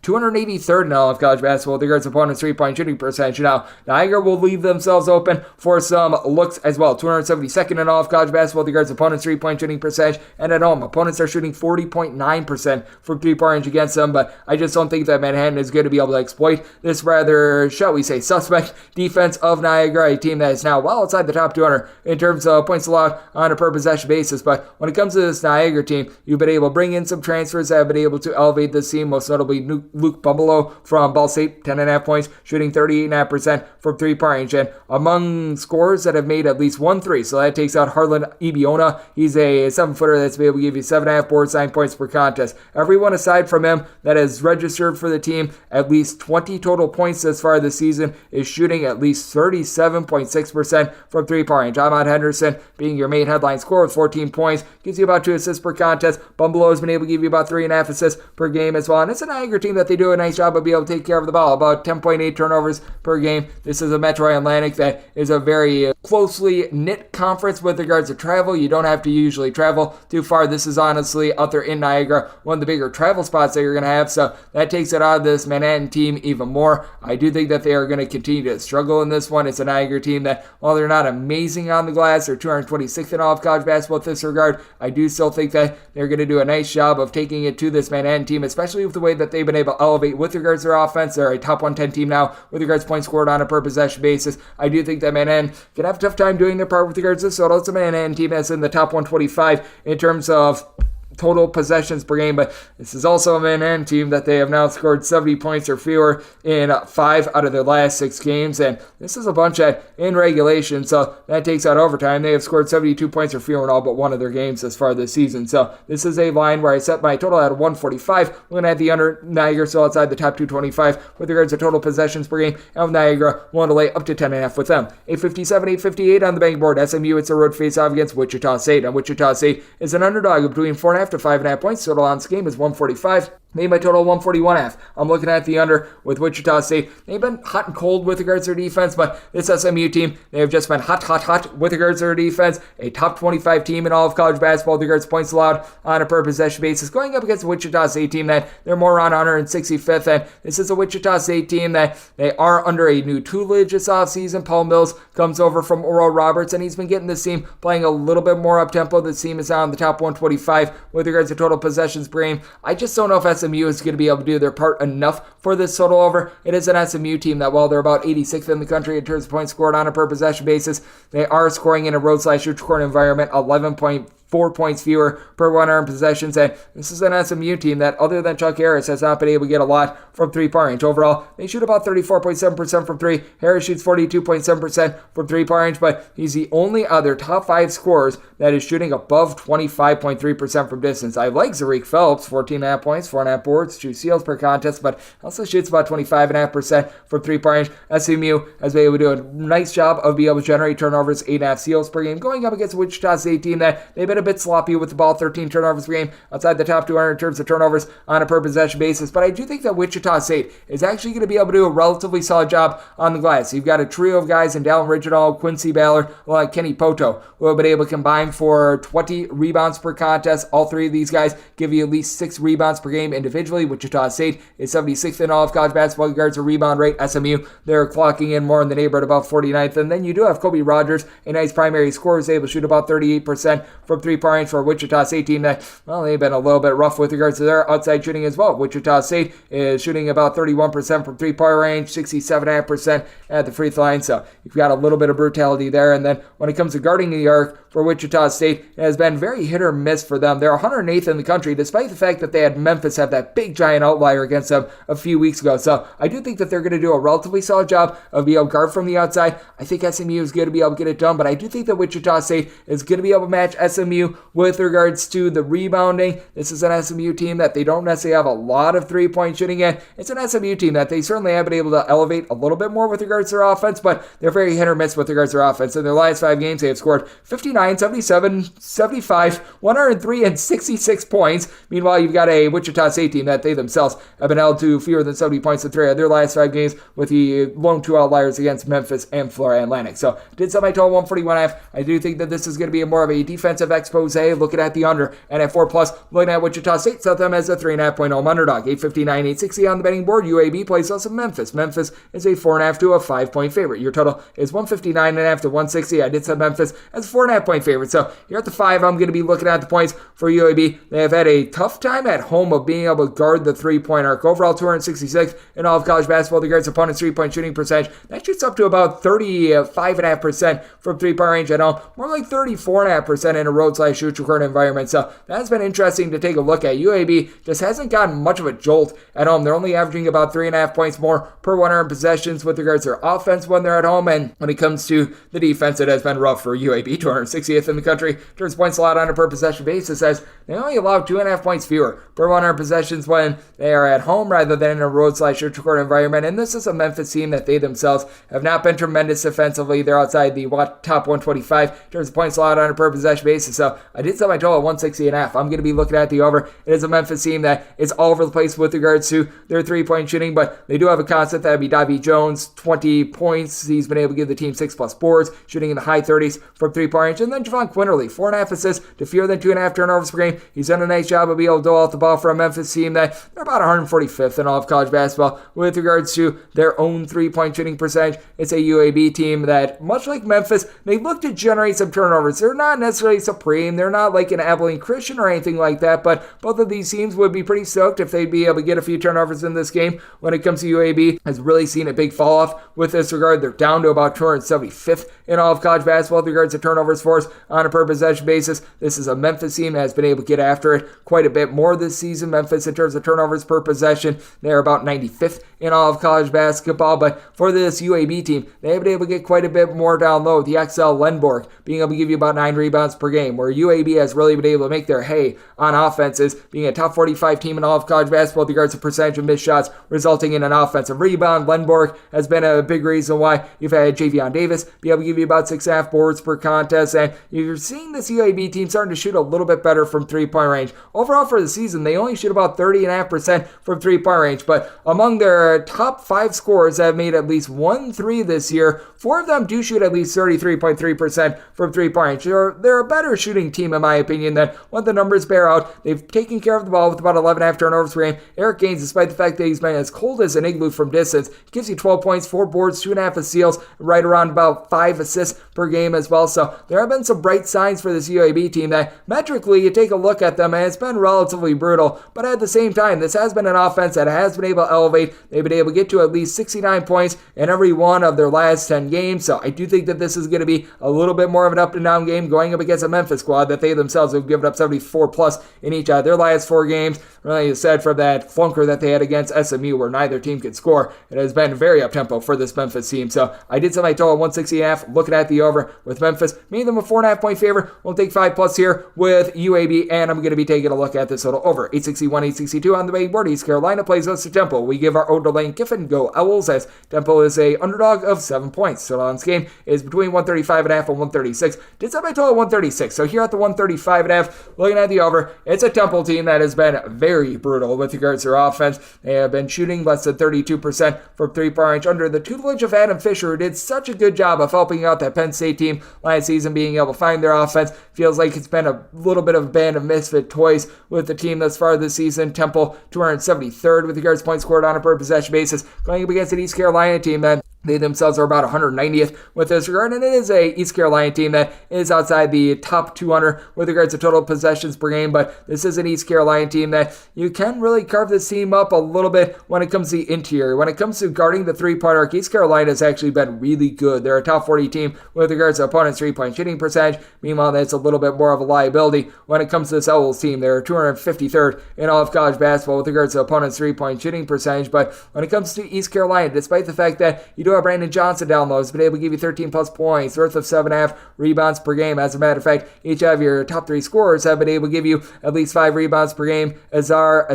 283rd in all of college basketball with regards to opponents' three-point shooting percentage. Now, Niagara will leave themselves open for some looks as well. 272nd in all of college basketball with regards to opponents' three-point shooting percentage. And at home, opponents are shooting 40.9% from three-point range against them, but I just don't think that Manhattan is going to be able to exploit this rather, shall we say, suspect defense of Niagara, a team that is now well outside the top 200 in terms of points allowed on a per possession basis. But when it comes to this Niagara team, you've been able to bring in some transfers that have been able to elevate this team, most notably Luke Bumbalo from Ball State, 10.5 points, shooting 38.5% from three-point range, and among scorers that have made at least 1 3. So that takes out Harlan Ibiona. He's a 7-footer that's been able to give you 7.5 boards, 9 points per contest. Everyone aside from him that has registered for the team at least 20 total points thus far this season is shooting at least 37.6% from three-point range. Ahmad Henderson being your main headline scorer with 14 points, gives you about 2 assists per contest. Bumbalo has been able to give you about 3.5 assists per game as well. And it's a Niagara team that they do a nice job of being able to take care of the ball. About 10.8 turnovers per game. This is a Metro Atlantic that is a very closely knit conference with regards to travel. You don't have to usually travel too far. This is honestly out there in Niagara, one of the bigger travel spots that you're going to have, so that takes it out of this Manhattan team even more. I do think that they are going to continue to struggle in this one. It's a Niagara team that, while they're not amazing on the glass, they're 226th in all of college basketball in this regard. I do still think that they're going to do a nice job of taking it to this Manhattan team, especially with the way that they've been able to elevate with regards to their offense. They're a top 110 team now with regards to points scored on a per possession basis. I do think that Manhattan can have a tough time doing their part with regards to this total. It's a Manhattan team that's in the top 125 in terms of total possessions per game, but this is also a Manhattan team that they have now scored 70 points or fewer in 5 out of their last 6 games, and this is a bunch that in regulation, so that takes out overtime. They have scored 72 points or fewer in all but one of their games thus far this season, so this is a line where I set my total at 145. We're going to have the under Niagara still outside the top 225 with regards to total possessions per game, and with Niagara willing to lay up to 10.5 with them. 857, 858 on the betting board. SMU, it's a road face-off against Wichita St, and Wichita St is an underdog of between 4.5 to 5.5 points. Total on this game is 145. Made my total 141.5. I'm looking at the under with Wichita State. They've been hot and cold with regards to their defense, but this SMU team, they have just been hot with regards to their defense. A top 25 team in all of college basketball with regards to points allowed on a per possession basis. Going up against the Wichita State team that they're more on 165th, and this is a Wichita State team that they are under a new tutelage this offseason. Paul Mills comes over from Oral Roberts, and he's been getting this team playing a little bit more up-tempo. This team is now in the top 125 with regards to total possessions per game. I just don't know if SMU is going to be able to do their part enough for this total over. It is an SMU team that, while they're about 86th in the country in terms of points scored on a per possession basis, they are scoring in a road/neutral environment 11.4 points fewer per 100 possessions, and this is an SMU team that, other than Chuck Harris, has not been able to get a lot from three-point range. Overall, they shoot about 34.7% from three. Harris shoots 42.7% from three-point range, but he's the only other top 5 scorers that is shooting above 25.3% from distance. I like Zariq Phelps, 14.5 points, 4.5 boards, 2 steals per contest, but also shoots about 25.5% from three-point range. SMU has been able to do a nice job of being able to generate turnovers, 8.5 steals per game, going up against a Wichita State team that they've been a bit sloppy with the ball, 13 turnovers per game, outside the top 200 in terms of turnovers on a per possession basis. But I do think that Wichita State is actually going to be able to do a relatively solid job on the glass. You've got a trio of guys in Dallin Reginald, Quincy Ballard, like Kenny Poto, who have been able to combine for 20 rebounds per contest. All three of these guys give you at least 6 rebounds per game individually. Wichita State is 76th in all of college basketball regards to rebound rate. SMU, they're clocking in more in the neighborhood about 49th. And then you do have Kobe Rogers, a nice primary scorer, is able to shoot about 38% from three-point range for a Wichita State team that, well, they've been a little bit rough with regards to their outside shooting as well. Wichita State is shooting about 31% from three-point range, 67.5% at the free throw line, so you've got a little bit of brutality there. And then when it comes to guarding the arc for Wichita State, it has been very hit or miss for them. They're 108th in the country, despite the fact that they had Memphis have that big giant outlier against them a few weeks ago. So I do think that they're going to do a relatively solid job of being able to guard from the outside. I think SMU is going to be able to get it done, but I do think that Wichita State is going to be able to match SMU with regards to the rebounding. This is an SMU team that they don't necessarily have a lot of three-point shooting in. It's an SMU team that they certainly have been able to elevate a little bit more with regards to their offense, but they're very hit or miss with regards to their offense. In their last 5 games, they have scored 59, 77, 75, 103, and 66 points. Meanwhile, you've got a Wichita State team that they themselves have been held to fewer than 70 points in 3 of their last 5 games, with the lone 2 outliers against Memphis and Florida Atlantic. So did set my total 141.5. I do think that this is going to be more of a defensive expose. Looking at the under, and at 4+, looking at Wichita State, set them as a 3.5-point home underdog. 859, 860 on the betting board. UAB plays us in Memphis. Memphis is a 4.5 to a 5-point favorite. Your total is 159.5 to 160. I did set Memphis as a 4.5-point favorite. So here at the 5, I'm going to be looking at the points for UAB. They have had a tough time at home of being able to guard the 3-point arc. Overall, 266 in all of college basketball regards opponents' 3-point shooting percentage. That shoots up to about 35.5% from 3-point range at home. More like 34.5% in a road/neutral environment. So that's been interesting to take a look at. UAB just hasn't gotten much of a jolt at home. They're only averaging about 3.5 points more per 100 possessions with regards to their offense when they're at home. And when it comes to the defense, it has been rough for UAB. 60th in the country in terms of points allowed on a per possession basis, as they only allow 2.5 points fewer per 100 possessions when they are at home rather than in a road/neutral court environment. And this is a Memphis team that they themselves have not been tremendous defensively. They're outside the top 125 in terms of points allowed on a per possession basis. So I did set my total at 160.5. I'm going to be looking at the over. It is a Memphis team that is all over the place with regards to their three-point shooting, but they do have a constant. That would be Davy Jones, 20 points. He's been able to give the team 6+ boards, shooting in the high 30s from three-point range. And then Javon Quinterly, 4.5 assists to fewer than 2.5 turnovers per game. He's done a nice job of being able to dole out the ball for a Memphis team that they're about 145th in all of college basketball with regards to their own three-point shooting percentage. It's a UAB team that, much like Memphis, they look to generate some turnovers. They're not necessarily supreme. They're not like an Abilene Christian or anything like that, but both of these teams would be pretty stoked if they'd be able to get a few turnovers in this game. When it comes to UAB, has really seen a big fall off with this regard. They're down to about 275th in all of college basketball with regards to turnovers forced on a per possession basis. This is a Memphis team that has been able to get after it quite a bit more this season. Memphis, in terms of turnovers per possession, they're about 95th in all of college basketball, but for this UAB team, they've been able to get quite a bit more down low. The XL Lenborg being able to give you about 9 rebounds per game, where UAB has really been able to make their hay on offenses, being a top 45 team in all of college basketball with regards to percentage of missed shots, resulting in an offensive rebound. Lenborg has been a big reason why you've had Javion Davis be able to give you about 6.5 boards per contest, and you're seeing this UAB team starting to shoot a little bit better from three-point range. Overall for the season, they only shoot about 30.5% from three-point range, but among their top 5 scorers that have made at least 1 3 this year, 4 of them do shoot at least 33.3% from three-point range. They're a better shooting team, in my opinion, than what the numbers bear out. They've taken care of the ball with about 11.5 turnovers per game. Eric Gaines, despite the fact that he's been as cold as an igloo from distance, gives you 12 points, 4 boards, 2.5 steals, right around about 5 assists per game as well. So there have been some bright signs for this UAB team that metrically, you take a look at them and it's been relatively brutal, but at the same time, this has been an offense that has been able to elevate. They've been able to get to at least 69 points in every one of their last 10 games. So I do think that this is going to be a little bit more of an up and down game going up against a Memphis squad that they themselves have given up 74 plus in each of their last 4 games. Really aside from that flunker that they had against SMU where neither team could score, it has been very up-tempo for this Memphis team. So I did set my total at 160.5, looking at the over with Memphis, made them a 4.5 point favorite. We'll take 5 plus here with UAB, and I'm going to be taking a look at this total over 861, 862 on the betting board. East Carolina plays host to Temple. We give our own to Lane Kiffin. Go Owls, as Temple is a underdog of 7 points. So on this game is between 135.5 and 136. Did set my total at 136. So here at the 135.5, looking at the over, it's a Temple team that has been very brutal with regards to their offense. They have been shooting less than 32% from three-point range under the tutelage of Adam Fisher, who did such a good job of helping out that Penn State team last season, being able to find their offense. Feels like it's been a little bit of a band of misfit toys with the team thus far this season. Temple 273rd with regards to points scored on a per possession basis, going up against an East Carolina team that they themselves are about 190th with this regard, and it is a East Carolina team that is outside the top 200 with regards to total possessions per game, but this is an East Carolina team that you can really carve this team up a little bit when it comes to the interior. When it comes to guarding the three-point arc, East Carolina has actually been really good. They're a top 40 team with regards to opponents' three-point shooting percentage. Meanwhile, that's a little bit more of a liability when it comes to this Owls team. They're 253rd in all of college basketball with regards to opponents' three-point shooting percentage, but when it comes to East Carolina, despite the fact that you do have Brandon Johnson down low, has been able to give you 13 plus points, worth of 7.5 rebounds per game. As a matter of fact, each of your top 3 scorers have been able to give you at least 5 rebounds per game. Azar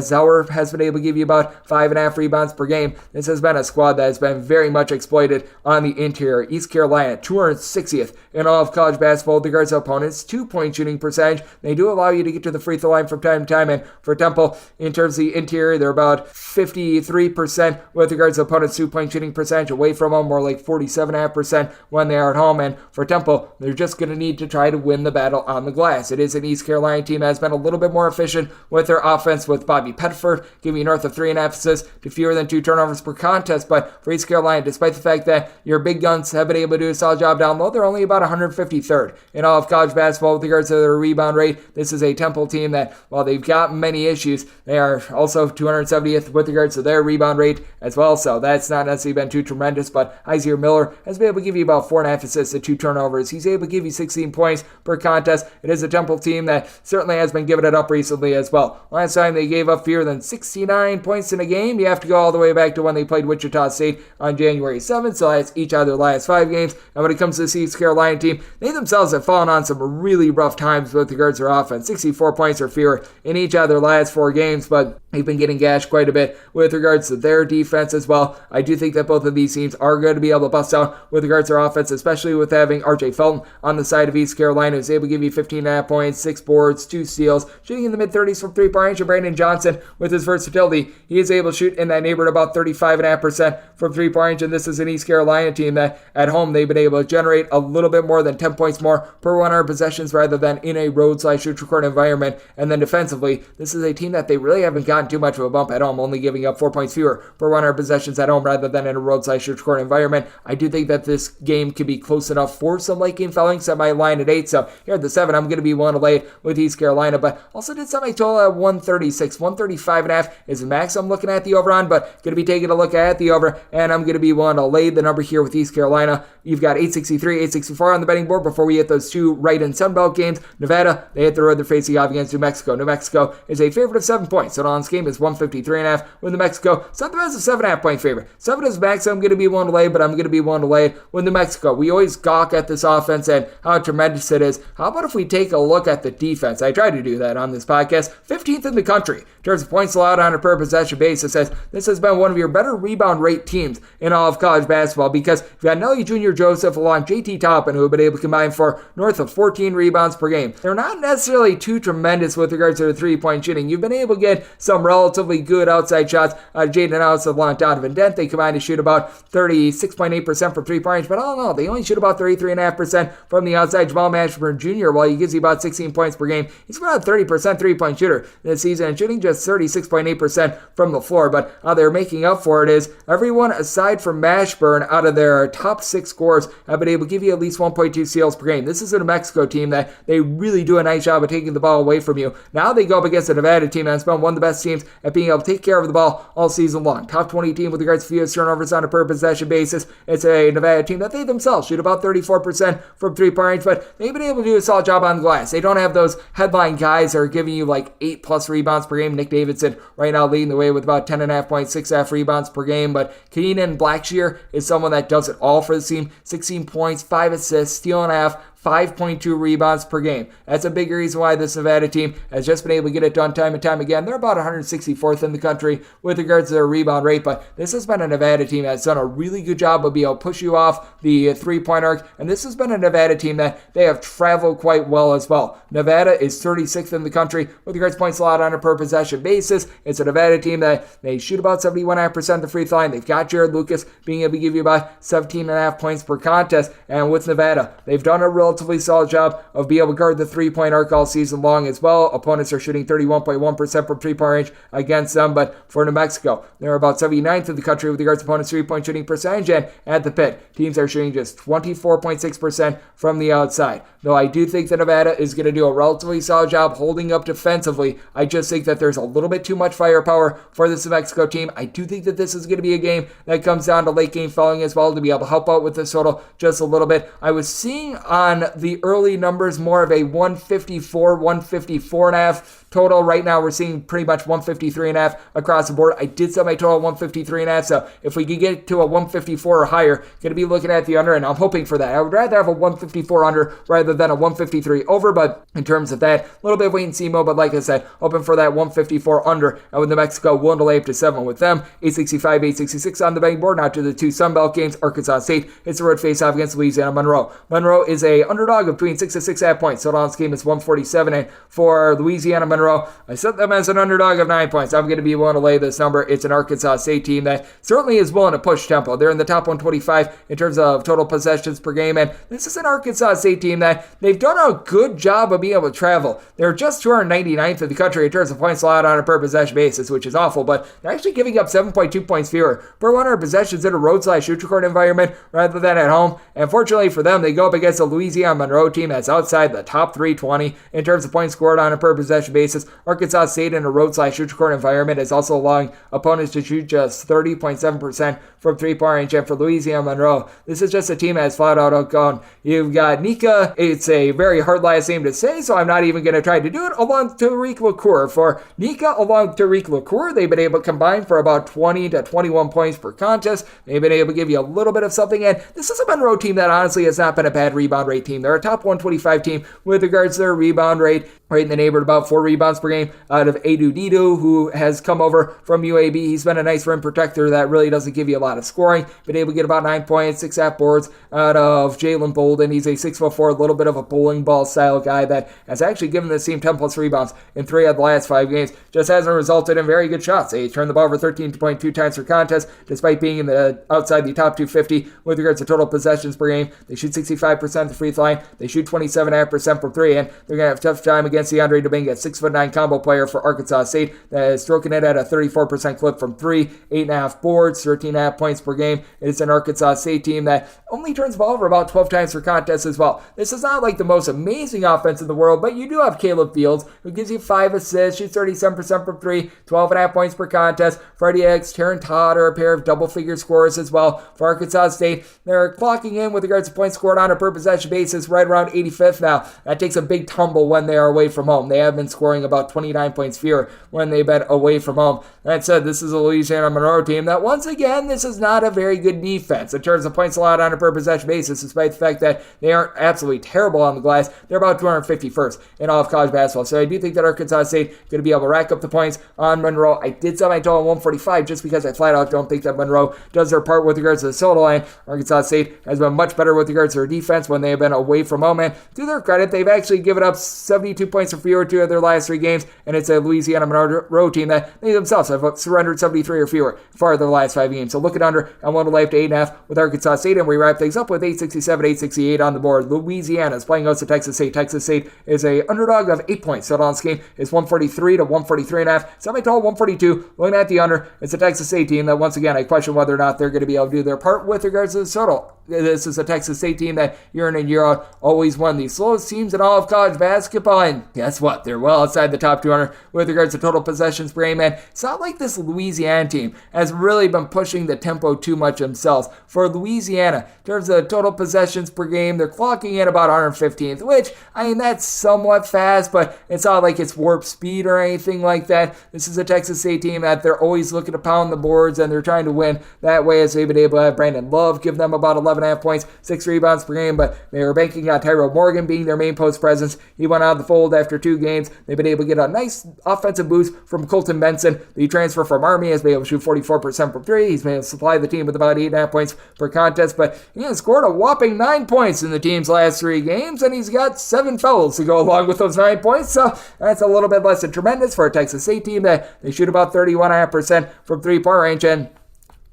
has been able to give you about 5.5 rebounds per game. This has been a squad that has been very much exploited on the interior. East Carolina, 260th in all of college basketball with regards to opponents' 2-point shooting percentage. They do allow you to get to the free throw line from time to time, and for Temple, in terms of the interior, they're about 53% with regards to opponents' 2-point shooting percentage. Away from them, more like 47.5% when they are at home, and for Temple, they're just going to need to try to win the battle on the glass. It is an East Carolina team that has been a little bit more efficient with their offense, with Bobby Pettiford giving you north of 3.5 assists to fewer than 2 turnovers per contest, but for East Carolina, despite the fact that your big guns have been able to do a solid job down low, they're only about 153rd in all of college basketball with regards to their rebound rate. This is a Temple team that, while they've got many issues, they are also 270th with regards to their rebound rate as well, so that's not necessarily been too tremendous. but Xavier Miller has been able to give you about 4.5 assists and 2 turnovers. He's able to give you 16 points per contest. It is a Temple team that certainly has been giving it up recently as well. Last time they gave up fewer than 69 points in a game. You have to go all the way back to when they played Wichita State on January 7th, so that's each of their last 5 games. And when it comes to the East Carolina team, they themselves have fallen on some really rough times with regards to their offense. 64 points or fewer in each of their last 4 games, but they've been getting gashed quite a bit with regards to their defense as well. I do think that both of these teams are going to be able to bust out with regards to their offense, especially with having R.J. Felton on the side of East Carolina, who's able to give you 15.5 points, 6 boards, 2 steals, shooting in the mid-30s from three-point range. And Brandon Johnson, with his versatility, he is able to shoot in that neighborhood about 35.5% from three-point range, and this is an East Carolina team that at home they've been able to generate a little bit more than 10 points more per 100 possessions rather than in a road/neutral court environment. And then defensively, this is a team that they really haven't gotten too much of a bump at home, only giving up 4 points fewer per 100 possessions at home rather than in a road/neutral court environment. I do think that this game could be close enough for some late game fouling. Set my line at 8, so here at the 7, I'm going to be willing to lay it with East Carolina, but also did set my total at 136. 135.5 is the max I'm looking at the over on, but going to be taking a look at the over, and I'm going to be willing to lay the number here with East Carolina. You've got 863, 864 on the betting board before we hit those 2 Wright and Sunbelt games. Nevada, they hit the road, they're facing off against New Mexico. New Mexico is a favorite of 7 points. So on this game is 153.5 with New Mexico. Something as a 7.5 point favorite. 7 is max I'm going to be willing to lay, but I'm going to be willing to lay it with New Mexico. We always gawk at this offense and how tremendous it is. How about if we take a look at the defense? I try to do that on this podcast. 15th in the country in terms of points allowed on a per possession basis. As this has been one of your better rebound rate teams in all of college basketball, because you've got Nelly Jr. Joseph along JT Toppin, who have been able to combine for north of 14 rebounds per game. They're not necessarily too tremendous with regards to the three-point shooting. You've been able to get some relatively good outside shots out of Jaden House along Donovan Dent. They combine to shoot about 36.8% from three-point range, but I don't know. They only shoot about 33.5% from the outside. Jamal Mashburn Jr., while he gives you about 16 points per game, he's about a 30% three-point shooter this season and shooting just 36.8% from the floor. But how they're making up for it is everyone aside from Mashburn out of their top 6 scorers have been able to give you at least 1.2 steals per game. This is a New Mexico team that they really do a nice job of taking the ball away from you. Now they go up against a Nevada team that's been one of the best teams at being able to take care of the ball all season long. Top 20 team with regards to fewest turnovers on a per possession basis. It's a Nevada team that they themselves shoot about 34% from three-point range, but they've been able to do a solid job on the glass. They don't have those headline guys that are giving you like 8+ rebounds per game. Nick Davidson right now leading the way with about 10.5 points, 6.5 rebounds per game, but Keenan Blackshear is someone that does it all for the team. 16 points, 5 assists, steal and a half, 5.2 rebounds per game. That's a big reason why this Nevada team has just been able to get it done time and time again. They're about 164th in the country with regards to their rebound rate, but this has been a Nevada team that's done a really good job of being able to push you off the three-point arc, and this has been a Nevada team that they have traveled quite well as well. Nevada is 36th in the country with regards to points allowed on a per possession basis. It's a Nevada team that they shoot about 71.5% of the free throw line. They've got Jared Lucas being able to give you about 17.5 points per contest, and with Nevada, they've done a relatively solid job of being able to guard the three-point arc all season long as well. Opponents are shooting 31.1% from three-point range against them, but for New Mexico, they're about 79th in the country with regards to opponents' three-point shooting percentage, and at the pit, teams are shooting just 24.6% from the outside. Though I do think that Nevada is going to do a relatively solid job holding up defensively, I just think that there's a little bit too much firepower for this New Mexico team. I do think that this is going to be a game that comes down to late game fouling as well to be able to help out with this total just a little bit. I was seeing on the early numbers more of a 154, 154.5 total. Right now we're seeing pretty much 153.5 across the board. I did set my total at 153.5, so if we could get to a 154 or higher, going to be looking at the under, and I'm hoping for that. I would rather have a 154 under rather than a 153 over, but in terms of that, a little bit of wait and see mode, but like I said, hoping for that 154 under, and with New Mexico willing to lay up to 7 with them. 865, 866 on the betting board. Now to the 2 Sunbelt games. Arkansas State, it's a road face-off against Louisiana Monroe. Monroe is a underdog of between 6 to 6.5 points. Total on this game is 147, and for Louisiana Monroe, I set them as an underdog of 9 points. I'm going to be willing to lay this number. It's an Arkansas State team that certainly is willing to push tempo. They're in the top 125 in terms of total possessions per game, and this is an Arkansas State team that they've done a good job of being able to travel. They're just 299th in the country in terms of points allowed on a per possession basis, which is awful, but they're actually giving up 7.2 points fewer per 100 possessions in a road/neutral court environment rather than at home. And fortunately for them, they go up against a Louisiana Louisiana Monroe team that's outside the top 320 in terms of points scored on a per possession basis. Arkansas State in a road/neutral court environment is also allowing opponents to shoot just 30.7% from three-point range. And for Louisiana Monroe, this is just a team that has flat out outgone. You've got Nika. It's a very hard last name to say, so I'm not even going to try to do it, along Tariq LaCour. For Nika, along Tariq LaCour, they've been able to combine for about 20 to 21 points per contest. They've been able to give you a little bit of something, and this is a Monroe team that honestly has not been a bad rebound rate team. They're a top 125 team with regards to their rebound rate, right in the neighborhood about 4 rebounds per game out of Adu Didu, who has come over from UAB. He's been a nice rim protector that really doesn't give you a lot of scoring. Been able to get about 9 points, 6.5 boards out of Jalen Bolden. He's a 6'4", a little bit of a bowling ball style guy that has actually given this team 10 plus rebounds in 3 of the last 5 games. Just hasn't resulted in very good shots. They turned the ball over 13.2 times per contest, despite being in the outside the top 250 with regards to total possessions per game. They shoot 65% at the free throw line. They shoot 27.5% from 3, and they're going to have a tough time against DeAndre Dominguez, 6'9" combo player for Arkansas State that is stroking it at a 34% clip from 3, 8.5 boards, 13.5 points per game. It's an Arkansas State team that only turns the ball over about 12 times per contest as well. This is not like the most amazing offense in the world, but you do have Caleb Fields, who gives you 5 assists, shoots 37% from 3, 12.5 points per contest. Freddie X, Taryn Todd are a pair of double-figure scorers as well for Arkansas State. They're clocking in with regards to points scored on a per-possession basis right around 85th now. That takes a big tumble when they are away from home. They have been scoring about 29 points fewer when they've been away from home. That said, this is a Louisiana Monroe team that, once again, this is not a very good defense in terms of points allowed on a per-possession basis, despite the fact that they aren't absolutely terrible on the glass. They're about 251st in all of college basketball. So I do think that Arkansas State is going to be able to rack up the points on Monroe. I did set my total at 145 just because I flat out don't think that Monroe does their part with regards to the total line. Arkansas State has been much better with regards to their defense when they have been away from home. And to their credit, they've actually given up 72 points or fewer 2 of their last 3 games, and it's a Louisiana Monroe team that they themselves have surrendered 73 or fewer for their last 5 games. So look at under and 1 to life to 8.5 with Arkansas State, and we wrap things up with 867, 868 on the board. Louisiana is playing host to Texas State. Texas State is a underdog of 8 points. Total on this game is 143 to 143.5. Semi-total 142. Looking at the under, it's a Texas State team that, once again, I question whether or not they're going to be able to do their part with regards to the total. This is a Texas State team that year in and year out always one of the slowest teams in all of college basketball, and guess what? They're well outside the top 200 with regards to total possessions per game, and it's not like this Louisiana team has really been pushing the tempo too much themselves. For Louisiana, in terms of total possessions per game, they're clocking in about 115th, which, I mean, that's somewhat fast, but it's not like it's warp speed or anything like that. This is a Texas State team that they're always looking to pound the boards, and they're trying to win that way, as they've been able to have Brandon Love give them about 11.5 points, 6 rebounds per game, but they were banking on Tyrell Morgan being their main post presence. He went out of the fold after 2 games. They've been able to get a nice offensive boost from Colton Benson. The transfer from Army has been able to shoot 44% from 3. He's been able to supply the team with about 8.5 points per contest, but he has scored a whopping 9 points in the team's last 3 games, and he's got 7 fouls to go along with those 9 points, so that's a little bit less than tremendous for a Texas State team that they shoot about 31.5% from 3-point range, and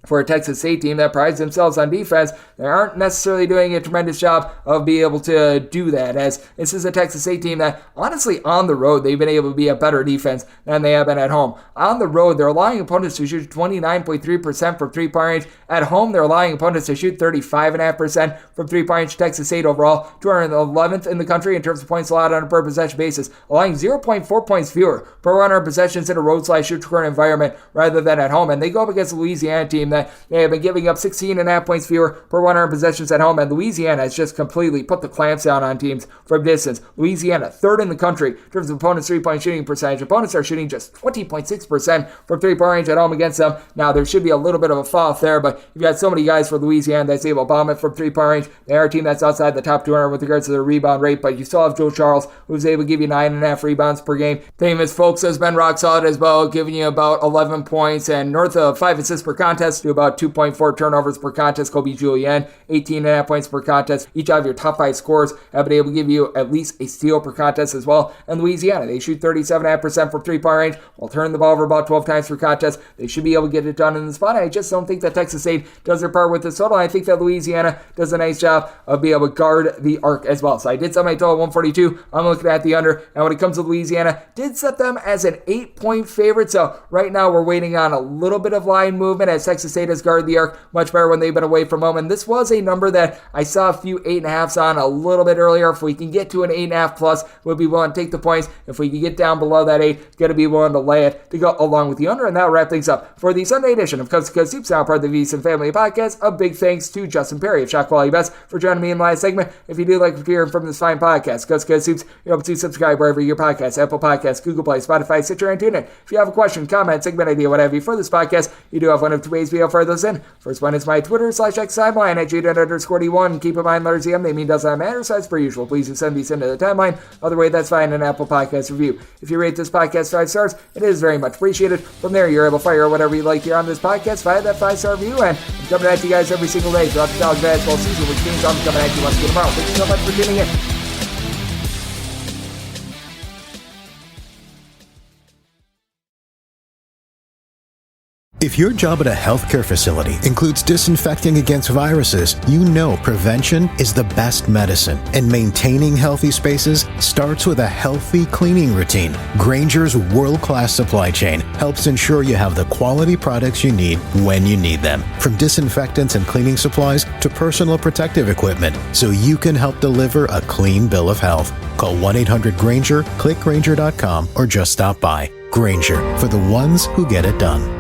for a Texas State team that prides themselves on defense, they aren't necessarily doing a tremendous job of being able to do that, as this is a Texas State team that, honestly, on the road, they've been able to be a better defense than they have been at home. On the road, they're allowing opponents to shoot 29.3% from 3-point range. At home, they're allowing opponents to shoot 35.5% from 3-point range. Texas State overall, 211th in the country in terms of points allowed on a per-possession basis, allowing 0.4 points fewer per 100 possessions in a road/neutral environment rather than at home. And they go up against the Louisiana team that they have been giving up 16.5 points fewer per 100 possessions at home, and Louisiana has just completely put the clamps down on teams from distance. Louisiana, 3rd in the country in terms of opponents' 3-point shooting percentage. Opponents are shooting just 20.6% from 3-point range at home against them. Now, there should be a little bit of a fall off there, but you've got so many guys for Louisiana that's able to bomb it from 3-point range. They are a team that's outside the top 200 with regards to their rebound rate, but you still have Joe Charles, who's able to give you 9.5 rebounds per game. Famous Folks has been rock solid as well, giving you about 11 points and north of 5 assists per contest to about 2.4 turnovers per contest. Kobe Julian, 18.5 points per contest. Each of your top 5 scorers have been able to give you at least a steal per contest as well. And Louisiana, they shoot 37.5% from 3-point range while turning the ball over about 12 times per contest. They should be able to get it done in the spot. I just don't think that Texas State does their part with this total. I think that Louisiana does a nice job of being able to guard the arc as well. So I did set my total at 142. I'm looking at the under. And when it comes to Louisiana, did set them as an 8-point favorite. So right now we're waiting on a little bit of line movement as Texas State has guarded the arc much better when they've been away from home, and this was a number that I saw a few 8.5s on a little bit earlier. If we can get to an 8.5 plus, we'll be willing to take the points. If we can get down below that 8, going to be willing to lay it to go along with the under, and that'll wrap things up for the Sunday edition of Coast to Coast Hoops, now part of the VSiN Family Podcast. A big thanks to Justin Perri of Shot Quality Bets for joining me in the last segment. If you do like hearing from this fine podcast, Coast to Coast Hoops, you're able to subscribe wherever your podcast, Apple Podcasts, Google Play, Spotify, Stitcher, and TuneIn. If you have a question, comment, segment idea, what have you for this podcast, you do have one of two ways we have for those in. First one is my Twitter /X timeline at @JDUN_D1. Keep in mind, letters EM, they mean does not matter, so as per usual, please do send these into the timeline. Other way, that's fine, an Apple Podcast review. If you rate this podcast 5 stars, it is very much appreciated. From there, you're able to fire whatever you like here on this podcast via that 5-star review, and I'm coming at you guys every single day throughout the college basketball season, which means I'm coming at you once again tomorrow. Thank you so much for tuning in. If your job at a healthcare facility includes disinfecting against viruses, you know prevention is the best medicine, and maintaining healthy spaces starts with a healthy cleaning routine. Grainger's world-class supply chain helps ensure you have the quality products you need when you need them, from disinfectants and cleaning supplies to personal protective equipment, so you can help deliver a clean bill of health. Call 1-800-GRAINGER, click Grainger.com, or just stop by. Grainger, for the ones who get it done.